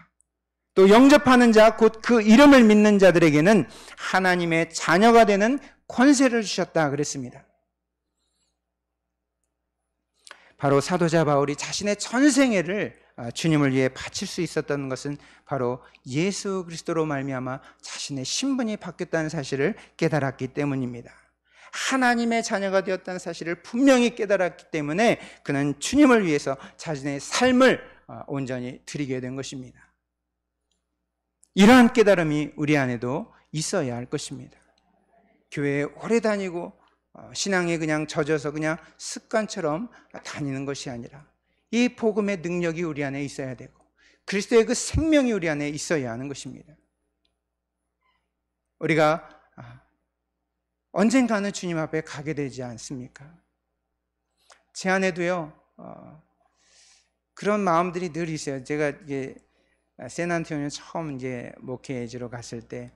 또 영접하는 자 곧 그 이름을 믿는 자들에게는 하나님의 자녀가 되는 권세를 주셨다 그랬습니다. 바로 사도자 바울이 자신의 전생애를 주님을 위해 바칠 수 있었던 것은 바로 예수 그리스도로 말미암아 자신의 신분이 바뀌었다는 사실을 깨달았기 때문입니다. 하나님의 자녀가 되었다는 사실을 분명히 깨달았기 때문에 그는 주님을 위해서 자신의 삶을 온전히 드리게 된 것입니다. 이러한 깨달음이 우리 안에도 있어야 할 것입니다. 교회에 오래 다니고 신앙에 그냥 젖어서 그냥 습관처럼 다니는 것이 아니라 이 복음의 능력이 우리 안에 있어야 되고 그리스도의 그 생명이 우리 안에 있어야 하는 것입니다. 우리가 언젠가는 주님 앞에 가게 되지 않습니까? 제 안에도요, 그런 마음들이 늘 있어요. 제가 이게 샌안토니오 처음 이제 목회지로 갔을 때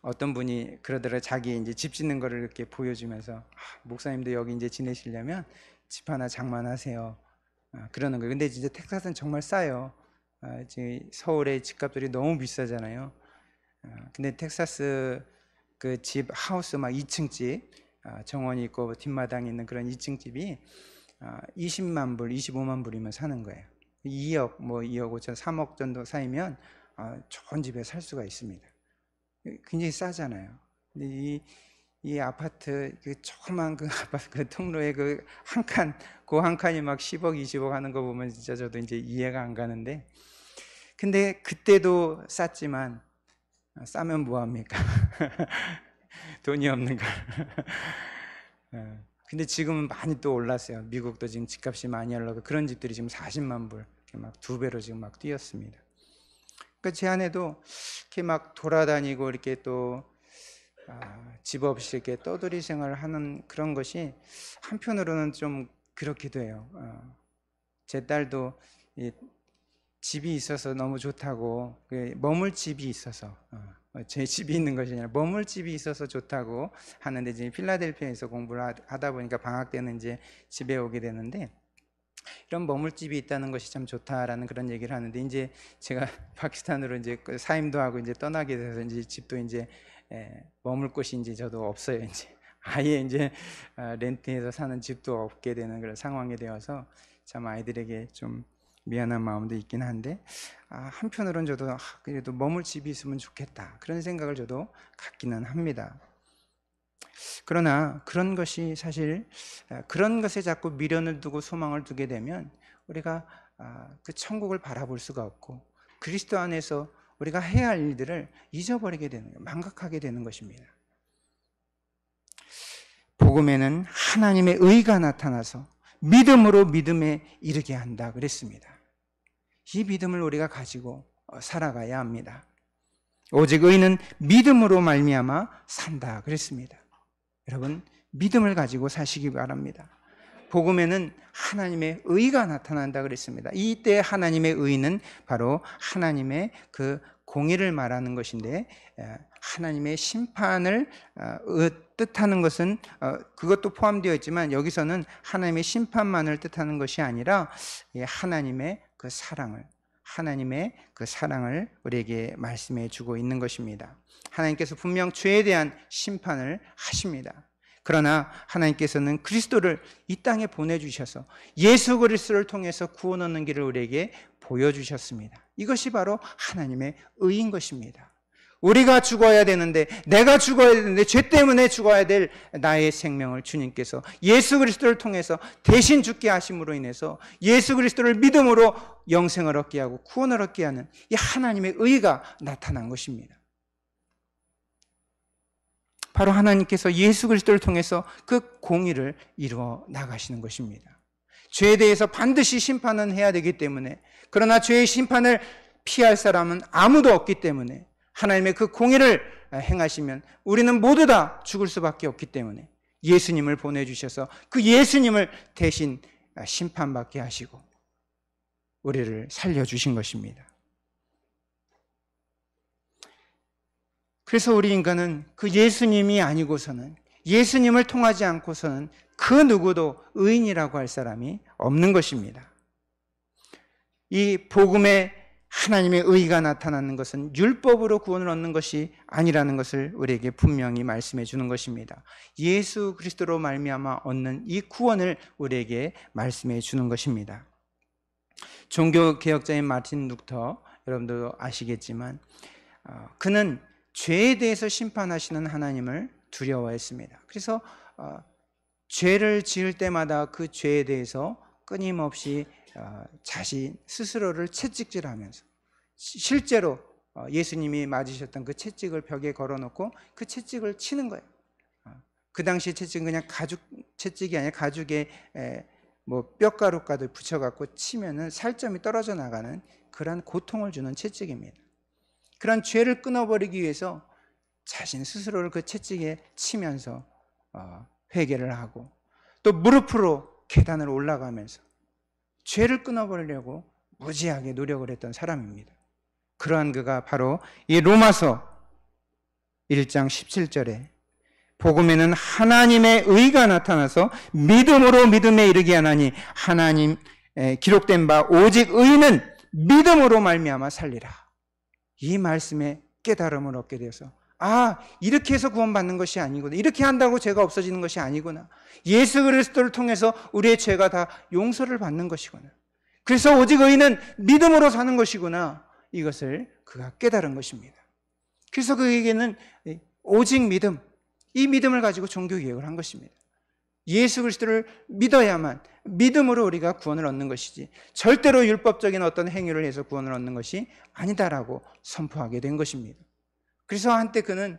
어떤 분이 그러더라고요. 자기 이제 집 짓는 거를 이렇게 보여주면서 목사님도 여기 이제 지내시려면 집 하나 장만하세요. 그러는 거예요. 근데 진짜 텍사스는 정말 싸요. 지금 서울의 집값들이 너무 비싸잖아요. 근데 텍사스 그 집 하우스 막 2층 집, 정원이 있고 뒷마당이 있는 그런 2층 집이 20만 불, 25만 불이면 사는 거예요. 2억, 뭐 2억 5천, 3억 정도 사이면 좋은 집에 살 수가 있습니다. 굉장히 싸잖아요. 근데 이 아파트, 그 조그만 그 아파트 그 통로에 그 한 칸, 그 한 칸이 막 10억, 20억 하는 거 보면 진짜 저도 이제 이해가 안 가는데, 근데 그때도 쌌지만 싸면 뭐합니까? 돈이 없는 걸. 근데 지금은 많이 또 올랐어요. 미국도 지금 집값이 많이 올라서 그런 집들이 지금 40만 불, 이렇게 막 2배로 지금 막 뛰었습니다. 그러니까 제 안에도 이렇게 막 돌아다니고 이렇게 또 집 없이 이렇게 떠돌이 생활을 하는 그런 것이 한편으로는 좀 그렇기도 해요. 제 딸도 집이 있어서 너무 좋다고, 머물 집이 있어서, 제 집이 있는 것이 아니라 머물 집이 있어서 좋다고 하는데, 이제 필라델피아에서 공부를 하다 보니까 방학 때는 이제 집에 오게 되는데, 이런 머물집이 있다는 것이 참 좋다라는 그런 얘기를 하는데, 이제 제가 파키스탄으로 이제 사임도 하고 이제 떠나게 돼서 이제 집도 이제 머물 곳이 이제 저도 없어요. 이제 아예 이제 렌트해서 사는 집도 없게 되는 그런 상황이 되어서 참 아이들에게 좀 미안한 마음도 있긴 한데, 한편으로는 저도 그래도 머물 집이 있으면 좋겠다 그런 생각을 저도 갖기는 합니다. 그러나 그런 것이 사실 그런 것에 자꾸 미련을 두고 소망을 두게 되면 우리가 그 천국을 바라볼 수가 없고 그리스도 안에서 우리가 해야 할 일들을 잊어버리게 되는 거예요. 망각하게 되는 것입니다. 복음에는 하나님의 의가 나타나서 믿음으로 믿음에 이르게 한다 그랬습니다. 이 믿음을 우리가 가지고 살아가야 합니다. 오직 의는 믿음으로 말미암아 산다 그랬습니다. 여러분, 믿음을 가지고 사시기 바랍니다. 복음에는 하나님의 의가 나타난다 그랬습니다. 이때 하나님의 의는 바로 하나님의 그 공의를 말하는 것인데, 하나님의 심판을 뜻하는 것은 그것도 포함되어 있지만, 여기서는 하나님의 심판만을 뜻하는 것이 아니라 하나님의 그 사랑을 우리에게 말씀해 주고 있는 것입니다. 하나님께서 분명 죄에 대한 심판을 하십니다. 그러나 하나님께서는 그리스도를 이 땅에 보내주셔서 예수 그리스도를 통해서 구원 얻는 길을 우리에게 보여주셨습니다. 이것이 바로 하나님의 의인 것입니다. 우리가 죽어야 되는데, 내가 죽어야 되는데, 죄 때문에 죽어야 될 나의 생명을 주님께서 예수 그리스도를 통해서 대신 죽게 하심으로 인해서 예수 그리스도를 믿음으로 영생을 얻게 하고 구원을 얻게 하는 이 하나님의 의가 나타난 것입니다. 바로 하나님께서 예수 그리스도를 통해서 그 공의를 이루어 나가시는 것입니다. 죄에 대해서 반드시 심판은 해야 되기 때문에, 그러나 죄의 심판을 피할 사람은 아무도 없기 때문에 하나님의 그 공의를 행하시면 우리는 모두 다 죽을 수밖에 없기 때문에 예수님을 보내주셔서 그 예수님을 대신 심판받게 하시고 우리를 살려주신 것입니다. 그래서 우리 인간은 그 예수님이 아니고서는, 예수님을 통하지 않고서는 그 누구도 의인이라고 할 사람이 없는 것입니다. 이 복음에 하나님의 의가 나타나는 것은 율법으로 구원을 얻는 것이 아니라는 것을 우리에게 분명히 말씀해 주는 것입니다. 예수 그리스도로 말미암아 얻는 이 구원을 우리에게 말씀해 주는 것입니다. 종교개혁자인 마틴 루터, 여러분도 아시겠지만 그는 죄에 대해서 심판하시는 하나님을 두려워했습니다. 그래서 죄를 지을 때마다 그 죄에 대해서 끊임없이 자신 스스로를 채찍질하면서, 실제로 예수님이 맞으셨던 그 채찍을 벽에 걸어놓고 그 채찍을 치는 거예요. 그 당시 채찍은 그냥 가죽 채찍이 아니라 가죽에 뭐 뼈가루까지 붙여갖고 치면은 살점이 떨어져 나가는 그러한 고통을 주는 채찍입니다. 그런 죄를 끊어버리기 위해서 자신 스스로를 그 채찍에 치면서 회개를 하고, 또 무릎으로 계단을 올라가면서 죄를 끊어버리려고 무지하게 노력을 했던 사람입니다. 그러한 그가 바로 이 로마서 1장 17절에 복음에는 하나님의 의가 나타나서 믿음으로 믿음에 이르게 하나니 하나님 기록된 바 오직 의는 믿음으로 말미암아 살리라. 이 말씀에 깨달음을 얻게 되어서 이렇게 해서 구원받는 것이 아니구나. 이렇게 한다고 죄가 없어지는 것이 아니구나. 예수 그리스도를 통해서 우리의 죄가 다 용서를 받는 것이구나. 그래서 오직 의는 믿음으로 사는 것이구나. 이것을 그가 깨달은 것입니다. 그래서 그에게는 오직 믿음, 이 믿음을 가지고 종교개혁을 한 것입니다. 예수 그리스도를 믿어야만, 믿음으로 우리가 구원을 얻는 것이지 절대로 율법적인 어떤 행위를 해서 구원을 얻는 것이 아니다라고 선포하게 된 것입니다. 그래서 한때 그는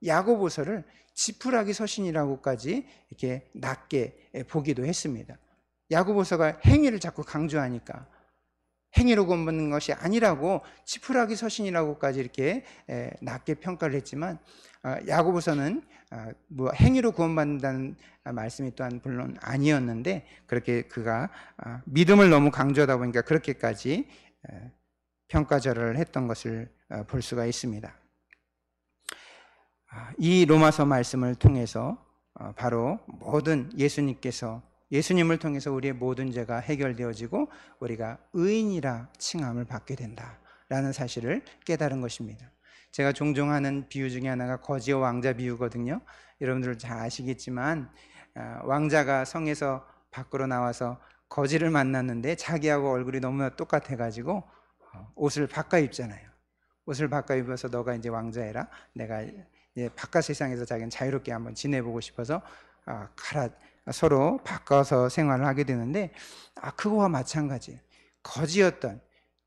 야고보서를 지푸라기 서신이라고까지 이렇게 낮게 보기도 했습니다. 야고보서가 행위를 자꾸 강조하니까 행위로 구원받는 것이 아니라고 지푸라기 서신이라고까지 이렇게 낮게 평가를 했지만, 야고보서는 뭐 행위로 구원받는다는 말씀이 또한 물론 아니었는데, 그렇게 그가 믿음을 너무 강조하다 보니까 그렇게까지 평가절하를 했던 것을 볼 수가 있습니다. 이 로마서 말씀을 통해서 바로 모든 예수님을 통해서 우리의 모든 죄가 해결되어지고 우리가 의인이라 칭함을 받게 된다라는 사실을 깨달은 것입니다. 제가 종종 하는 비유 중에 하나가 거지와 왕자 비유거든요. 여러분들 잘 아시겠지만 왕자가 성에서 밖으로 나와서 거지를 만났는데 자기하고 얼굴이 너무나 똑같아가지고 옷을 바꿔 입잖아요. 옷을 바꿔 입어서 너가 이제 왕자해라. 내가 이제 바깥 세상에서 자기는 자유롭게 한번 지내보고 싶어서 서로 바꿔서 생활을 하게 되는데, 그거와 마찬가지예요. 거지였던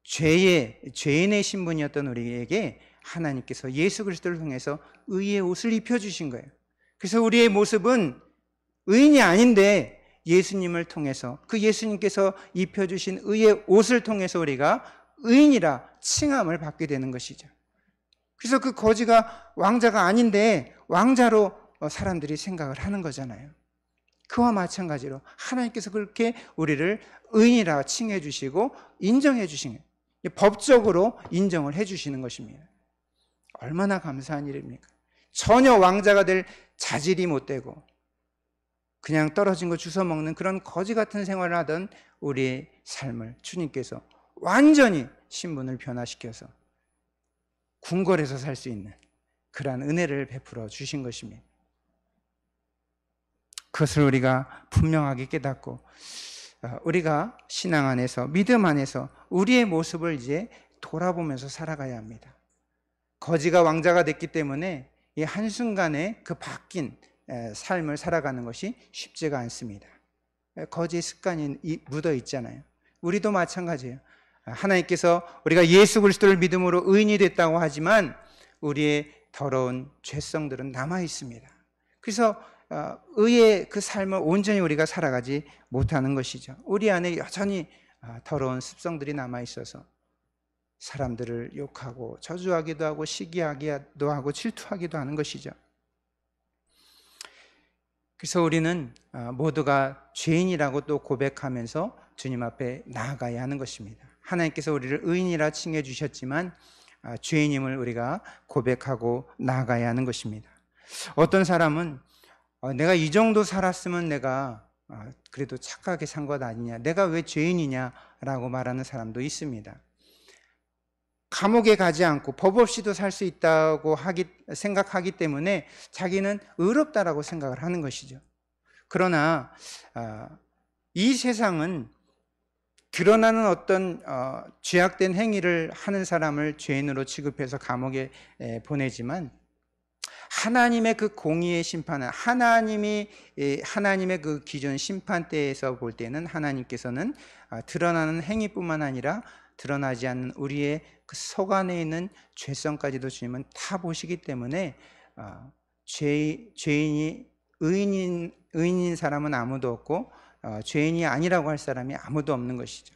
죄인의 신분이었던 우리에게 하나님께서 예수 그리스도를 통해서 의의 옷을 입혀주신 거예요. 그래서 우리의 모습은 의인이 아닌데 예수님을 통해서, 그 예수님께서 입혀주신 의의 옷을 통해서 우리가 의인이라 칭함을 받게 되는 것이죠. 그래서 그 거지가 왕자가 아닌데 왕자로 사람들이 생각을 하는 거잖아요. 그와 마찬가지로 하나님께서 그렇게 우리를 의인이라 칭해 주시고 인정해 주신 거예요. 법적으로 인정을 해 주시는 것입니다. 얼마나 감사한 일입니까? 전혀 왕자가 될 자질이 못 되고 그냥 떨어진 거 주워 먹는 그런 거지 같은 생활을 하던 우리의 삶을 주님께서 완전히 신분을 변화시켜서 궁궐에서 살 수 있는 그러한 은혜를 베풀어 주신 것입니다. 그것을 우리가 분명하게 깨닫고 우리가 신앙 안에서, 믿음 안에서 우리의 모습을 이제 돌아보면서 살아가야 합니다. 거지가 왕자가 됐기 때문에 이 한순간에 그 바뀐 삶을 살아가는 것이 쉽지가 않습니다. 거지의 습관이 묻어 있잖아요. 우리도 마찬가지예요. 하나님께서 우리가 예수 그리스도를 믿음으로 의인이 됐다고 하지만 우리의 더러운 죄성들은 남아 있습니다. 그래서 의의 그 삶을 온전히 우리가 살아가지 못하는 것이죠. 우리 안에 여전히 더러운 습성들이 남아 있어서 사람들을 욕하고 저주하기도 하고 시기하기도 하고 질투하기도 하는 것이죠. 그래서 우리는 모두가 죄인이라고 또 고백하면서 주님 앞에 나아가야 하는 것입니다. 하나님께서 우리를 의인이라 칭해 주셨지만 죄인임을 우리가 고백하고 나아가야 하는 것입니다. 어떤 사람은 내가 이 정도 살았으면 내가 그래도 착하게 산 것 아니냐, 내가 왜 죄인이냐라고 말하는 사람도 있습니다. 감옥에 가지 않고 법 없이도 살 수 있다고 생각하기 때문에 자기는 의롭다라고 생각을 하는 것이죠. 그러나 이 세상은 드러나는 어떤 죄악된 행위를 하는 사람을 죄인으로 취급해서 감옥에 보내지만 하나님의 그 공의의 심판은 하나님의 그 기존 심판대에서 볼 때는 하나님께서는 드러나는 행위뿐만 아니라 드러나지 않는 우리의 그 속 안에 있는 죄성까지도 주님은 다 보시기 때문에 죄인이 의인인 사람은 아무도 없고 죄인이 아니라고 할 사람이 아무도 없는 것이죠.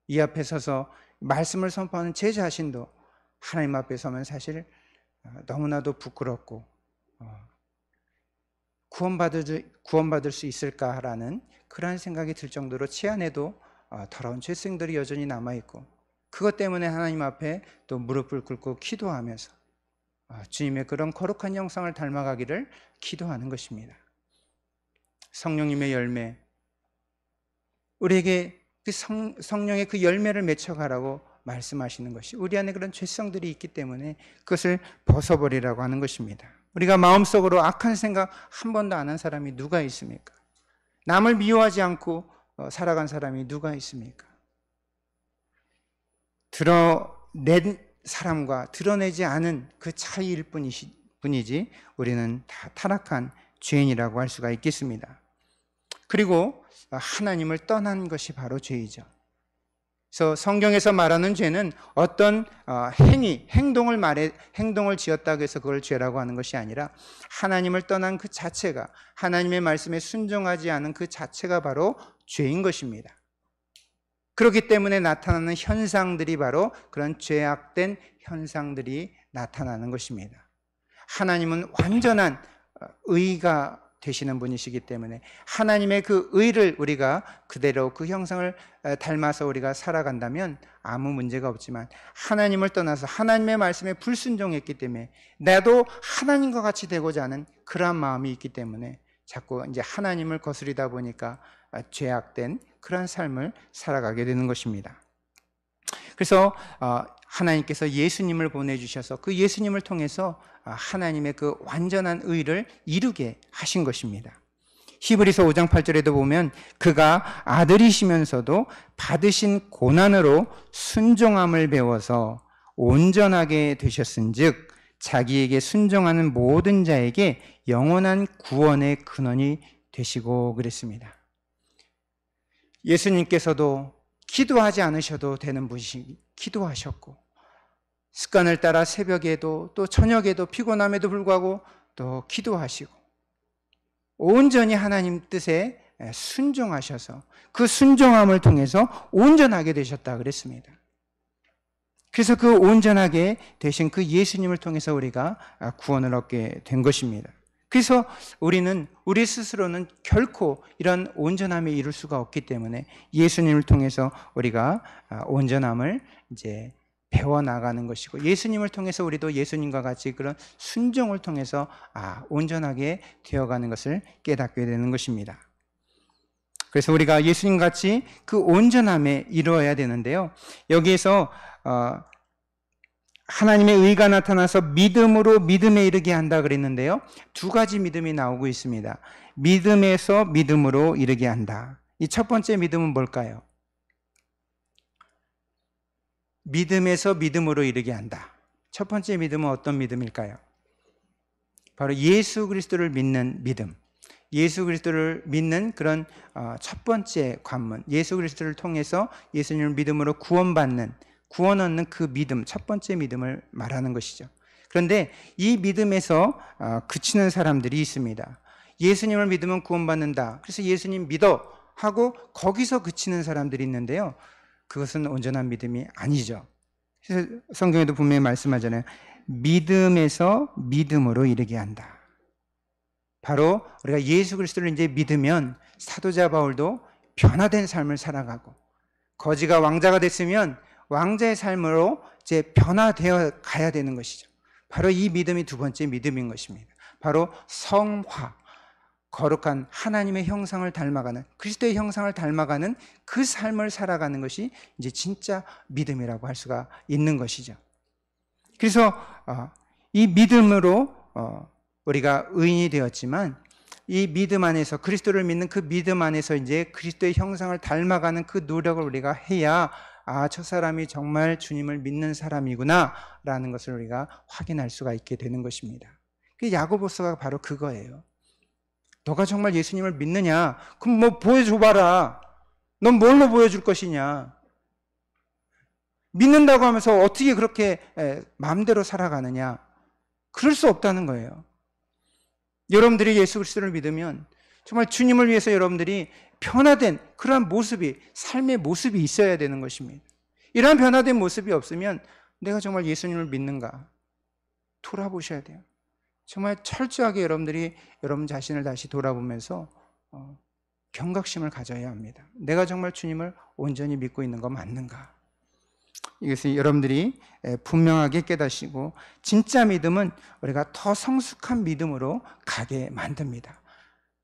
이 앞에 서서 말씀을 선포하는 제 자신도 하나님 앞에 서면 사실 너무나도 부끄럽고 구원받을 수 있을까라는 그러한 생각이 들 정도로 제 안에도 더러운 죄성들이 여전히 남아있고, 그것 때문에 하나님 앞에 또 무릎을 꿇고 기도하면서 주님의 그런 거룩한 형상을 닮아가기를 기도하는 것입니다. 성령님의 열매, 우리에게 그 성령의 그 열매를 맺혀가라고 말씀하시는 것이, 우리 안에 그런 죄성들이 있기 때문에 그것을 벗어버리라고 하는 것입니다. 우리가 마음속으로 악한 생각 한 번도 안 한 사람이 누가 있습니까? 남을 미워하지 않고 살아간 사람이 누가 있습니까? 드러낸 사람과 드러내지 않은 그 차이일 뿐이지 우리는 다 타락한 죄인이라고 할 수가 있겠습니다. 그리고 하나님을 떠난 것이 바로 죄이죠. 그래서 성경에서 말하는 죄는 어떤 행동을 지었다고 해서 그걸 죄라고 하는 것이 아니라 하나님을 떠난 그 자체가, 하나님의 말씀에 순종하지 않은 그 자체가 바로 죄인 것입니다. 그렇기 때문에 나타나는 현상들이 바로 그런 죄악된 현상들이 나타나는 것입니다. 하나님은 완전한 의가 되시는 분이시기 때문에 하나님의 그 의를 우리가 그대로 그 형상을 닮아서 우리가 살아간다면 아무 문제가 없지만, 하나님을 떠나서 하나님의 말씀에 불순종했기 때문에 나도 하나님과 같이 되고자 하는 그러한 마음이 있기 때문에 자꾸 이제 하나님을 거스리다 보니까 죄악된 그러한 삶을 살아가게 되는 것입니다. 그래서 하나님께서 예수님을 보내주셔서 그 예수님을 통해서 하나님의 그 완전한 의를 이루게 하신 것입니다. 히브리서 5장 8절에도 보면 그가 아들이시면서도 받으신 고난으로 순종함을 배워서 온전하게 되셨은즉 자기에게 순종하는 모든 자에게 영원한 구원의 근원이 되시고 그랬습니다. 예수님께서도 기도하지 않으셔도 되는 분이시, 기도하셨고 습관을 따라 새벽에도 또 저녁에도 피곤함에도 불구하고 또 기도하시고 온전히 하나님 뜻에 순종하셔서 그 순종함을 통해서 온전하게 되셨다 그랬습니다. 그래서 그 온전하게 되신 그 예수님을 통해서 우리가 구원을 얻게 된 것입니다. 그래서 우리는 우리 스스로는 결코 이런 온전함에 이룰 수가 없기 때문에 예수님을 통해서 우리가 온전함을 이제 배워나가는 것이고, 예수님을 통해서 우리도 예수님과 같이 그런 순종을 통해서 온전하게 되어가는 것을 깨닫게 되는 것입니다. 그래서 우리가 예수님같이 그 온전함에 이루어야 되는데요, 여기에서 하나님의 의가 나타나서 믿음으로 믿음에 이르게 한다 그랬는데요, 두 가지 믿음이 나오고 있습니다. 믿음에서 믿음으로 이르게 한다. 이 첫 번째 믿음은 뭘까요? 믿음에서 믿음으로 이르게 한다. 첫 번째 믿음은 어떤 믿음일까요? 바로 예수 그리스도를 믿는 믿음, 예수 그리스도를 믿는 그런 첫 번째 관문, 예수 그리스도를 통해서 예수님을 믿음으로 구원 얻는 그 믿음, 첫 번째 믿음을 말하는 것이죠. 그런데 이 믿음에서 그치는 사람들이 있습니다. 예수님을 믿으면 구원받는다, 그래서 예수님 믿어 하고 거기서 그치는 사람들이 있는데요, 그것은 온전한 믿음이 아니죠. 그래서 성경에도 분명히 말씀하잖아요. 믿음에서 믿음으로 이르게 한다. 바로 우리가 예수 그리스도를 이제 믿으면 사도자 바울도 변화된 삶을 살아가고, 거지가 왕자가 됐으면 왕자의 삶으로 이제 변화되어 가야 되는 것이죠. 바로 이 믿음이 두 번째 믿음인 것입니다. 바로 성화, 거룩한 하나님의 형상을 닮아가는, 그리스도의 형상을 닮아가는 그 삶을 살아가는 것이 이제 진짜 믿음이라고 할 수가 있는 것이죠. 그래서 이 믿음으로 우리가 의인이 되었지만, 이 믿음 안에서, 그리스도를 믿는 그 믿음 안에서 이제 그리스도의 형상을 닮아가는 그 노력을 우리가 해야 저 사람이 정말 주님을 믿는 사람이구나 라는 것을 우리가 확인할 수가 있게 되는 것입니다. 야고보서가 바로 그거예요. 너가 정말 예수님을 믿느냐? 그럼 뭐 보여줘봐라. 넌 뭘로 보여줄 것이냐? 믿는다고 하면서 어떻게 그렇게 마음대로 살아가느냐? 그럴 수 없다는 거예요. 여러분들이 예수 그리스도를 믿으면 정말 주님을 위해서 여러분들이 변화된 그러한 모습이, 삶의 모습이 있어야 되는 것입니다. 이러한 변화된 모습이 없으면 내가 정말 예수님을 믿는가 돌아보셔야 돼요. 정말 철저하게 여러분들이 여러분 자신을 다시 돌아보면서 경각심을 가져야 합니다. 내가 정말 주님을 온전히 믿고 있는 거 맞는가? 이것을 여러분들이 분명하게 깨닫시고, 진짜 믿음은 우리가 더 성숙한 믿음으로 가게 만듭니다.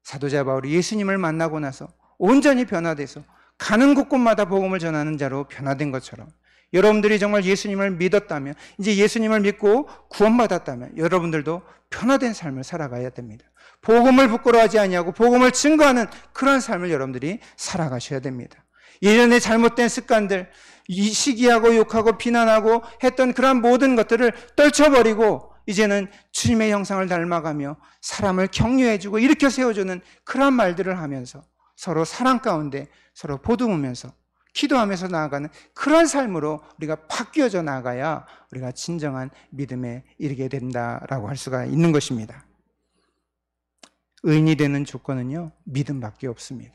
사도자 바울이 예수님을 만나고 나서 온전히 변화돼서 가는 곳곳마다 복음을 전하는 자로 변화된 것처럼, 여러분들이 정말 예수님을 믿었다면, 이제 예수님을 믿고 구원받았다면 여러분들도 변화된 삶을 살아가야 됩니다. 복음을 부끄러워하지 아니하고 복음을 증거하는 그런 삶을 여러분들이 살아가셔야 됩니다. 예전에 잘못된 습관들, 이 시기하고 욕하고 비난하고 했던 그런 모든 것들을 떨쳐버리고 이제는 주님의 형상을 닮아가며 사람을 격려해주고 일으켜 세워주는 그런 말들을 하면서 서로 사랑 가운데 서로 보듬으면서 기도하면서 나아가는 그런 삶으로 우리가 바뀌어져 나가야 우리가 진정한 믿음에 이르게 된다라고 할 수가 있는 것입니다. 의인이 되는 조건은요, 믿음밖에 없습니다.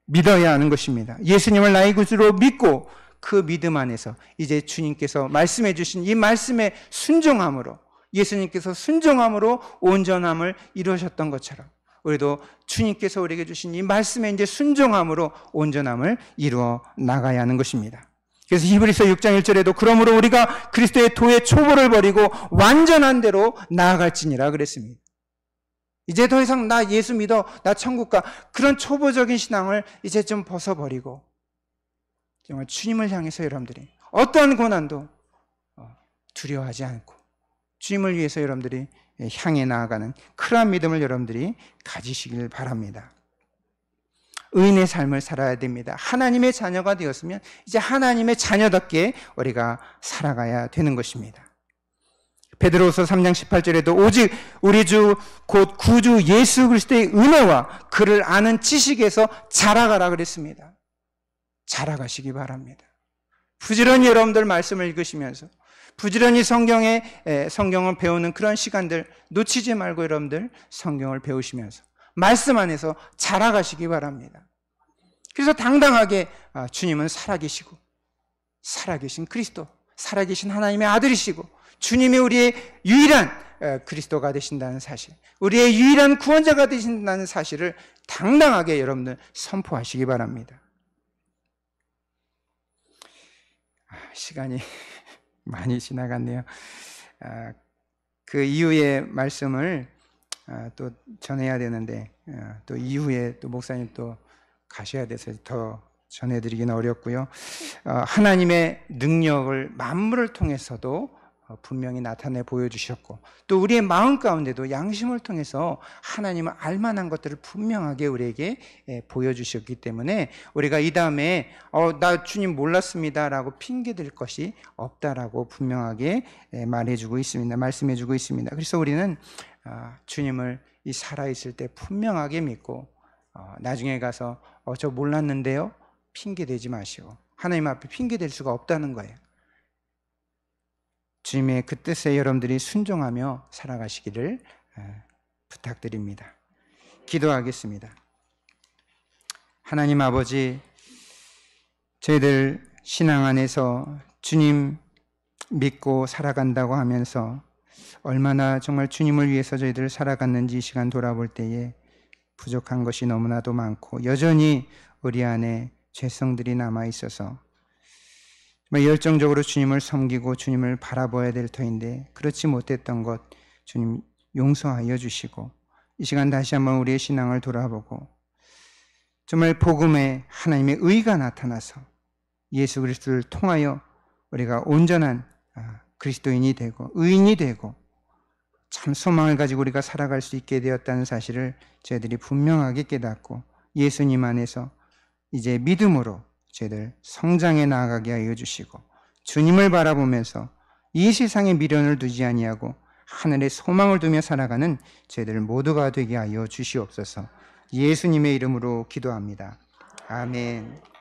믿어야 하는 것입니다. 예수님을 나의 구주로 믿고 그 믿음 안에서 이제 주님께서 말씀해 주신 이 말씀에 순종함으로, 예수님께서 순종함으로 온전함을 이루셨던 것처럼 우리도 주님께서 우리에게 주신 이 말씀에 이제 순종함으로 온전함을 이루어 나가야 하는 것입니다. 그래서 히브리서 6장 1절에도 그러므로 우리가 그리스도의 도의 초보를 버리고 완전한 대로 나아갈지니라 그랬습니다. 이제 더 이상 나 예수 믿어, 나 천국 가, 그런 초보적인 신앙을 이제 좀 벗어버리고 정말 주님을 향해서 여러분들이 어떠한 고난도 두려워하지 않고 주님을 위해서 여러분들이 향해 나아가는 그러한 믿음을 여러분들이 가지시길 바랍니다. 의인의 삶을 살아야 됩니다. 하나님의 자녀가 되었으면 이제 하나님의 자녀답게 우리가 살아가야 되는 것입니다. 베드로후서 3장 18절에도 오직 우리 주 곧 구주 예수 그리스도의 은혜와 그를 아는 지식에서 자라가라 그랬습니다. 자라가시기 바랍니다. 부지런히 여러분들 말씀을 읽으시면서 부지런히 성경을 배우는 그런 시간들 놓치지 말고 여러분들 성경을 배우시면서 말씀 안에서 자라가시기 바랍니다. 그래서 당당하게 주님은 살아계시고 살아계신 그리스도, 살아계신 하나님의 아들이시고 주님이 우리의 유일한 그리스도가 되신다는 사실, 우리의 유일한 구원자가 되신다는 사실을 당당하게 여러분들 선포하시기 바랍니다. 시간이 많이 지나갔네요. 그 이후의 말씀을 또 전해야 되는데 또 이후에 또 목사님 또 가셔야 돼서 더 전해드리기는 어렵고요. 하나님의 능력을 만물을 통해서도 분명히 나타내 보여주셨고 또 우리의 마음 가운데도 양심을 통해서 하나님을 알만한 것들을 분명하게 우리에게 보여주셨기 때문에 우리가 이 다음에 나 주님 몰랐습니다 라고 핑계댈 것이 없다라고 분명하게 말해주고 있습니다. 말씀해주고 있습니다. 그래서 우리는 주님을 이 살아있을 때 분명하게 믿고 나중에 가서 저 몰랐는데요 핑계대지 마시고 하나님 앞에 핑계댈 수가 없다는 거예요. 주님의 그 뜻에 여러분들이 순종하며 살아가시기를 부탁드립니다. 기도하겠습니다. 하나님 아버지, 저희들 신앙 안에서 주님 믿고 살아간다고 하면서 얼마나 정말 주님을 위해서 저희들 살아갔는지 이 시간 돌아볼 때에 부족한 것이 너무나도 많고 여전히 우리 안에 죄성들이 남아있어서 정말 열정적으로 주님을 섬기고 주님을 바라봐야 될 터인데 그렇지 못했던 것 주님 용서하여 주시고 이 시간 다시 한번 우리의 신앙을 돌아보고 정말 복음에 하나님의 의가 나타나서 예수 그리스도를 통하여 우리가 온전한 그리스도인이 되고 의인이 되고 참 소망을 가지고 우리가 살아갈 수 있게 되었다는 사실을 저희들이 분명하게 깨닫고 예수님 안에서 이제 믿음으로 저희들 성장해 나아가게 하여 주시고 주님을 바라보면서 이 세상에 미련을 두지 아니하고 하늘에 소망을 두며 살아가는 저희들 모두가 되게 하여 주시옵소서. 예수님의 이름으로 기도합니다. 아멘.